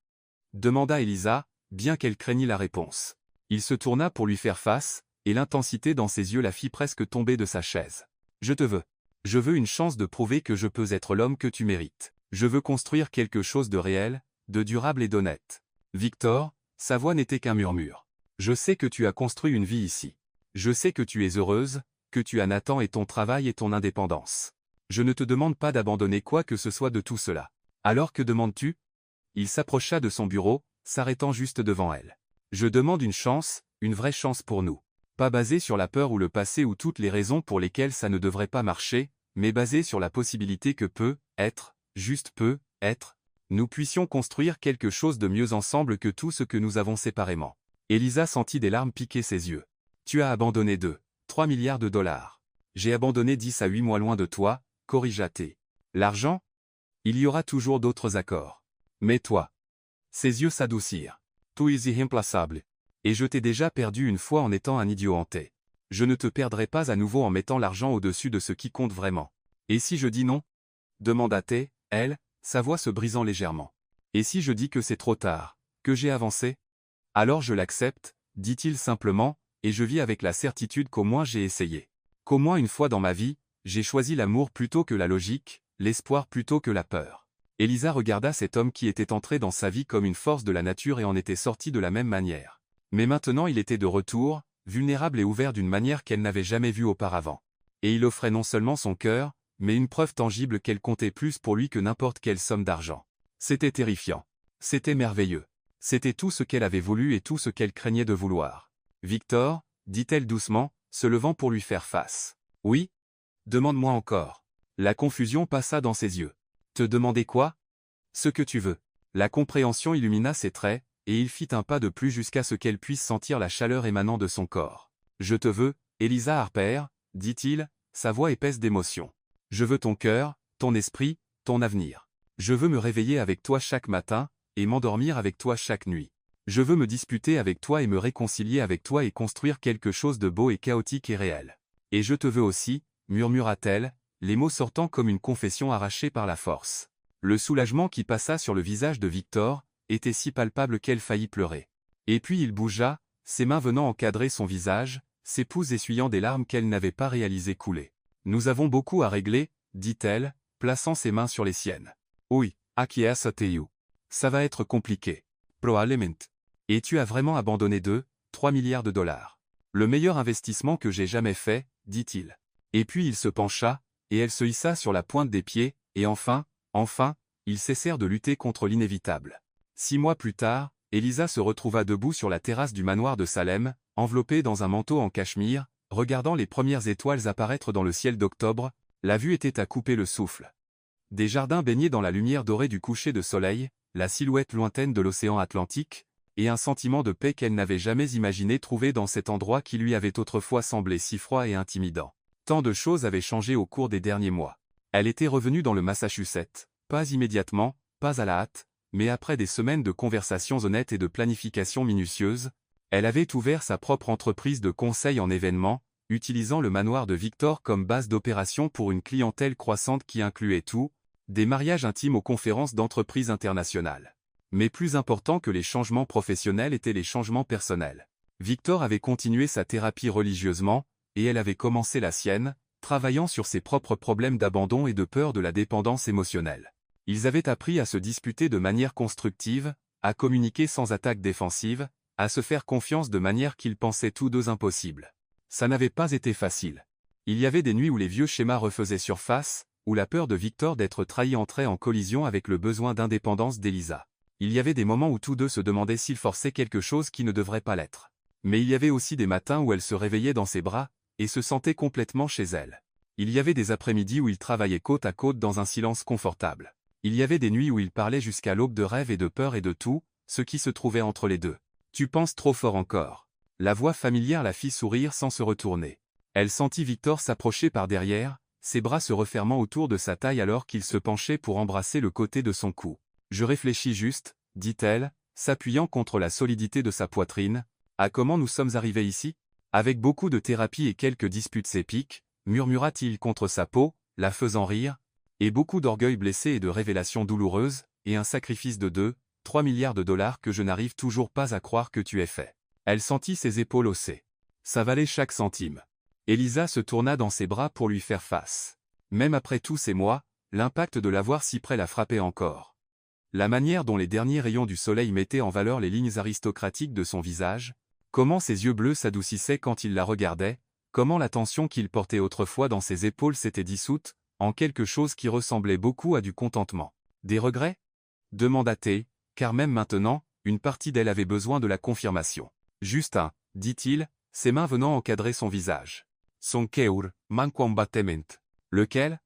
Demanda Elisa, bien qu'elle craignît la réponse. Il se tourna pour lui faire face, et l'intensité dans ses yeux la fit presque tomber de sa chaise. Je te veux. Je veux une chance de prouver que je peux être l'homme que tu mérites. Je veux construire quelque chose de réel, de durable et d'honnête. Victor, sa voix n'était qu'un murmure. Je sais que tu as construit une vie ici. Je sais que tu es heureuse, que tu as Nathan et ton travail et ton indépendance. Je ne te demande pas d'abandonner quoi que ce soit de tout cela. Alors que demandes-tu? Il s'approcha de son bureau, s'arrêtant juste devant elle. Je demande une chance, une vraie chance pour nous. Pas basée sur la peur ou le passé ou toutes les raisons pour lesquelles ça ne devrait pas marcher, mais basée sur la possibilité que nous puissions construire quelque chose de mieux ensemble que tout ce que nous avons séparément. Elisa sentit des larmes piquer ses yeux. Tu as abandonné 3 milliards de dollars. J'ai abandonné 10 à 8 mois loin de toi, corrigea-t-il. L'argent? Il y aura toujours d'autres accords. Mais toi? Ses yeux s'adoucirent. Tu es irremplaçable. Et je t'ai déjà perdu une fois en étant un idiot hanté. Je ne te perdrai pas à nouveau en mettant l'argent au-dessus de ce qui compte vraiment. Et si je dis non? Demanda-t-elle, sa voix se brisant légèrement. Et si je dis que c'est trop tard, que j'ai avancé? Alors je l'accepte, dit-il simplement, et je vis avec la certitude qu'au moins j'ai essayé. Qu'au moins une fois dans ma vie, j'ai choisi l'amour plutôt que la logique, l'espoir plutôt que la peur. Elisa regarda cet homme qui était entré dans sa vie comme une force de la nature et en était sorti de la même manière. Mais maintenant il était de retour, vulnérable et ouvert d'une manière qu'elle n'avait jamais vue auparavant. Et il offrait non seulement son cœur, mais une preuve tangible qu'elle comptait plus pour lui que n'importe quelle somme d'argent. C'était terrifiant. C'était merveilleux. C'était tout ce qu'elle avait voulu et tout ce qu'elle craignait de vouloir. Victor, dit-elle doucement, se levant pour lui faire face. Oui? Demande-moi encore. La confusion passa dans ses yeux. Te demander quoi? Ce que tu veux. La compréhension illumina ses traits, et il fit un pas de plus jusqu'à ce qu'elle puisse sentir la chaleur émanant de son corps. Je te veux, Elisa Harper, dit-il, sa voix épaisse d'émotion. Je veux ton cœur, ton esprit, ton avenir. Je veux me réveiller avec toi chaque matin, et m'endormir avec toi chaque nuit. Je veux me disputer avec toi et me réconcilier avec toi et construire quelque chose de beau et chaotique et réel. Et je te veux aussi, murmura-t-elle, les mots sortant comme une confession arrachée par la force. Le soulagement qui passa sur le visage de Victor était si palpable qu'elle faillit pleurer. Et puis il bougea, ses mains venant encadrer son visage, ses pouces essuyant des larmes qu'elle n'avait pas réalisé couler. Nous avons beaucoup à régler, dit-elle, plaçant ses mains sur les siennes. Oui, acquiesce-te-you. Ça va être compliqué. Probablement. Et tu as vraiment abandonné 3 milliards de dollars. Le meilleur investissement que j'ai jamais fait, dit-il. Et puis il se pencha, et elle se hissa sur la pointe des pieds, et enfin, ils cessèrent de lutter contre l'inévitable. 6 mois plus tard, Elisa se retrouva debout sur la terrasse du manoir de Salem, enveloppée dans un manteau en cachemire, regardant les premières étoiles apparaître dans le ciel d'octobre. La vue était à couper le souffle. Des jardins baignaient dans la lumière dorée du coucher de soleil, la silhouette lointaine de l'océan Atlantique, et un sentiment de paix qu'elle n'avait jamais imaginé trouver dans cet endroit qui lui avait autrefois semblé si froid et intimidant. Tant de choses avaient changé au cours des derniers mois. Elle était revenue dans le Massachusetts, pas immédiatement, pas à la hâte, mais après des semaines de conversations honnêtes et de planification minutieuse. Elle avait ouvert sa propre entreprise de conseil en événements, utilisant le manoir de Victor comme base d'opération pour une clientèle croissante qui incluait tout, des mariages intimes aux conférences d'entreprises internationales. Mais plus important que les changements professionnels étaient les changements personnels. Victor avait continué sa thérapie religieusement, et elle avait commencé la sienne, travaillant sur ses propres problèmes d'abandon et de peur de la dépendance émotionnelle. Ils avaient appris à se disputer de manière constructive, à communiquer sans attaque défensive, à se faire confiance de manière qu'ils pensaient tous deux impossible. Ça n'avait pas été facile. Il y avait des nuits où les vieux schémas refaisaient surface, où la peur de Victor d'être trahi entrait en collision avec le besoin d'indépendance d'Elisa. Il y avait des moments où tous deux se demandaient s'ils forçaient quelque chose qui ne devrait pas l'être. Mais il y avait aussi des matins où elle se réveillait dans ses bras, et se sentait complètement chez elle. Il y avait des après-midi où ils travaillaient côte à côte dans un silence confortable. Il y avait des nuits où ils parlaient jusqu'à l'aube de rêves et de peur et de tout, ce qui se trouvait entre les deux. Tu penses trop fort encore. La voix familière la fit sourire sans se retourner. Elle sentit Victor s'approcher par derrière, ses bras se refermant autour de sa taille alors qu'il se penchait pour embrasser le côté de son cou. Je réfléchis juste, dit-elle, s'appuyant contre la solidité de sa poitrine, à comment nous sommes arrivés ici? Avec beaucoup de thérapie et quelques disputes épiques, murmura-t-il contre sa peau, la faisant rire, et beaucoup d'orgueil blessé et de révélations douloureuses, et un sacrifice de 3 milliards de dollars que je n'arrive toujours pas à croire que tu aies fait. Elle sentit ses épaules haussées. Ça valait chaque centime. Elisa se tourna dans ses bras pour lui faire face. Même après tous ces mois, l'impact de l'avoir si près la frappait encore. La manière dont les derniers rayons du soleil mettaient en valeur les lignes aristocratiques de son visage, comment ses yeux bleus s'adoucissaient quand il la regardait, comment la tension qu'il portait autrefois dans ses épaules s'était dissoute, en quelque chose qui ressemblait beaucoup à du contentement. Des regrets? Demanda-t-elle, car même maintenant, une partie d'elle avait besoin de la confirmation. Juste un, dit-il, ses mains venant encadrer son visage. Son cœur, manque battement. Lequel?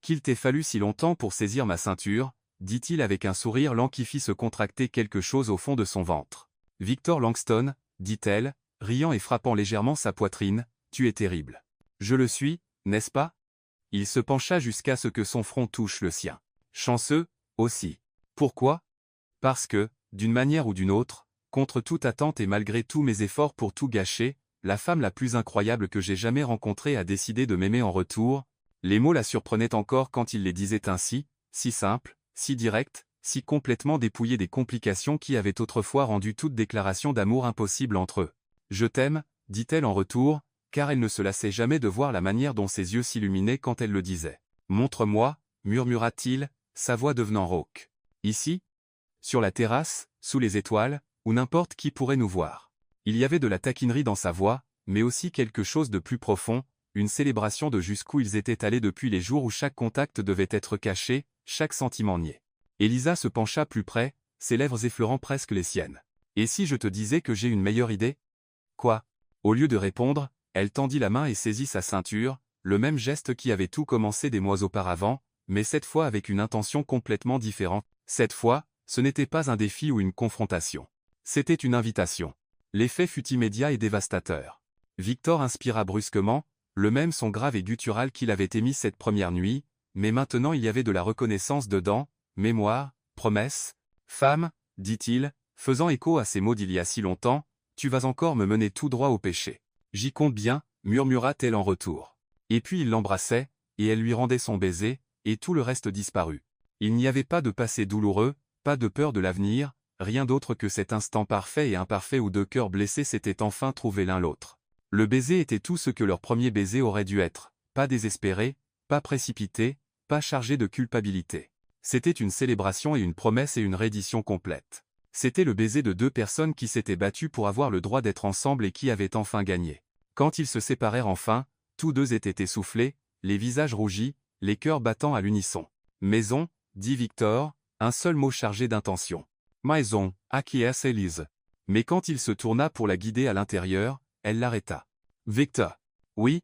Qu'il t'ait fallu si longtemps pour saisir ma ceinture, dit-il avec un sourire lent qui fit se contracter quelque chose au fond de son ventre. Victor Langston, dit-elle, riant et frappant légèrement sa poitrine, tu es terrible. Je le suis, n'est-ce pas? Il se pencha jusqu'à ce que son front touche le sien. Chanceux, aussi. Pourquoi? Parce que, d'une manière ou d'une autre, contre toute attente et malgré tous mes efforts pour tout gâcher, la femme la plus incroyable que j'ai jamais rencontrée a décidé de m'aimer en retour. Les mots la surprenaient encore quand il les disait ainsi, si simple, si direct, si complètement dépouillé des complications qui avaient autrefois rendu toute déclaration d'amour impossible entre eux. Je t'aime, dit-elle en retour, car elle ne se lassait jamais de voir la manière dont ses yeux s'illuminaient quand elle le disait. Montre-moi, murmura-t-il, sa voix devenant rauque. Ici? Sur la terrasse, sous les étoiles, où n'importe qui pourrait nous voir. Il y avait de la taquinerie dans sa voix, mais aussi quelque chose de plus profond, une célébration de jusqu'où ils étaient allés depuis les jours où chaque contact devait être caché, chaque sentiment nié. Elisa se pencha plus près, ses lèvres effleurant presque les siennes. Et si je te disais que j'ai une meilleure idée? Quoi? Au lieu de répondre, elle tendit la main et saisit sa ceinture, le même geste qui avait tout commencé des mois auparavant, mais cette fois avec une intention complètement différente. Cette fois, ce n'était pas un défi ou une confrontation. C'était une invitation. L'effet fut immédiat et dévastateur. Victor inspira brusquement, le même son grave et guttural qu'il avait émis cette première nuit, mais maintenant il y avait de la reconnaissance dedans, mémoire, promesse. Femme, dit-il, faisant écho à ces mots d'il y a si longtemps, tu vas encore me mener tout droit au péché. J'y compte bien, murmura-t-elle en retour. Et puis il l'embrassait, et elle lui rendait son baiser, et tout le reste disparut. Il n'y avait pas de passé douloureux, pas de peur de l'avenir, rien d'autre que cet instant parfait et imparfait où deux cœurs blessés s'étaient enfin trouvés l'un l'autre. Le baiser était tout ce que leur premier baiser aurait dû être, pas désespéré, pas précipité, pas chargé de culpabilité. C'était une célébration et une promesse et une reddition complète. C'était le baiser de deux personnes qui s'étaient battues pour avoir le droit d'être ensemble et qui avaient enfin gagné. Quand ils se séparèrent enfin, tous deux étaient essoufflés, les visages rougis, les cœurs battant à l'unisson. Maison, dit Victor, un seul mot chargé d'intention. Maison, acquiesce Élise. Mais quand il se tourna pour la guider à l'intérieur, elle l'arrêta. Victor. Oui.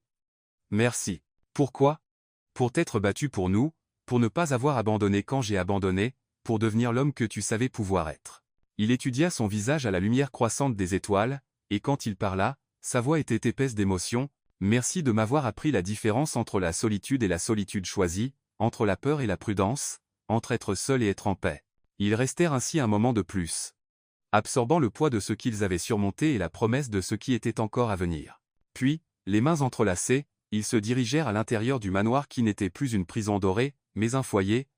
Merci. Pourquoi? Pour t'être battu pour nous, pour ne pas avoir abandonné quand j'ai abandonné, pour devenir l'homme que tu savais pouvoir être. Il étudia son visage à la lumière croissante des étoiles, et quand il parla, sa voix était épaisse d'émotion. Merci de m'avoir appris la différence entre la solitude et la solitude choisie, entre la peur et la prudence, entre être seul et être en paix. Ils restèrent ainsi un moment de plus, absorbant le poids de ce qu'ils avaient surmonté et la promesse de ce qui était encore à venir. Puis, les mains entrelacées, ils se dirigèrent à l'intérieur du manoir qui n'était plus une prison dorée, mais un foyer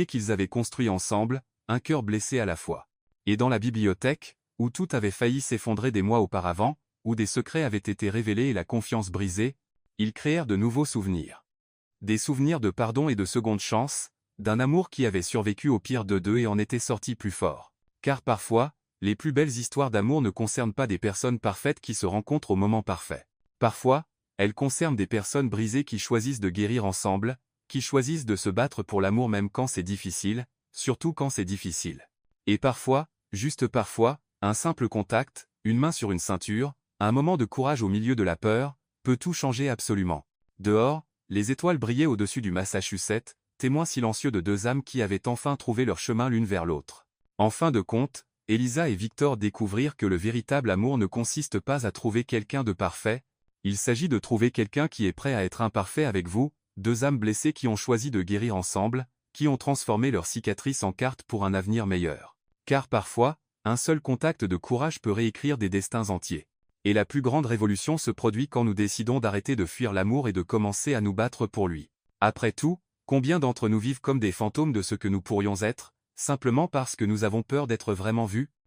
qu'ils avaient construit ensemble, un cœur blessé à la fois. Et dans la bibliothèque, où tout avait failli s'effondrer des mois auparavant, où des secrets avaient été révélés et la confiance brisée, ils créèrent de nouveaux souvenirs. Des souvenirs de pardon et de seconde chance, d'un amour qui avait survécu au pire de deux et en était sorti plus fort. Car parfois, les plus belles histoires d'amour ne concernent pas des personnes parfaites qui se rencontrent au moment parfait. Parfois, elles concernent des personnes brisées qui choisissent de guérir ensemble, qui choisissent de se battre pour l'amour même quand c'est difficile, surtout quand c'est difficile. Et parfois, juste parfois, un simple contact, une main sur une ceinture, un moment de courage au milieu de la peur, peut tout changer absolument. Dehors, les étoiles brillaient au-dessus du Massachusetts, témoins silencieux de deux âmes qui avaient enfin trouvé leur chemin l'une vers l'autre. En fin de compte, Elisa et Victor découvrirent que le véritable amour ne consiste pas à trouver quelqu'un de parfait, il s'agit de trouver quelqu'un qui est prêt à être imparfait avec vous, deux âmes blessées qui ont choisi de guérir ensemble, qui ont transformé leurs cicatrices en cartes pour un avenir meilleur. Car parfois, un seul contact de courage peut réécrire des destins entiers. Et la plus grande révolution se produit quand nous décidons d'arrêter de fuir l'amour et de commencer à nous battre pour lui. Après tout, combien d'entre nous vivent comme des fantômes de ce que nous pourrions être, simplement parce que nous avons peur d'être vraiment vus?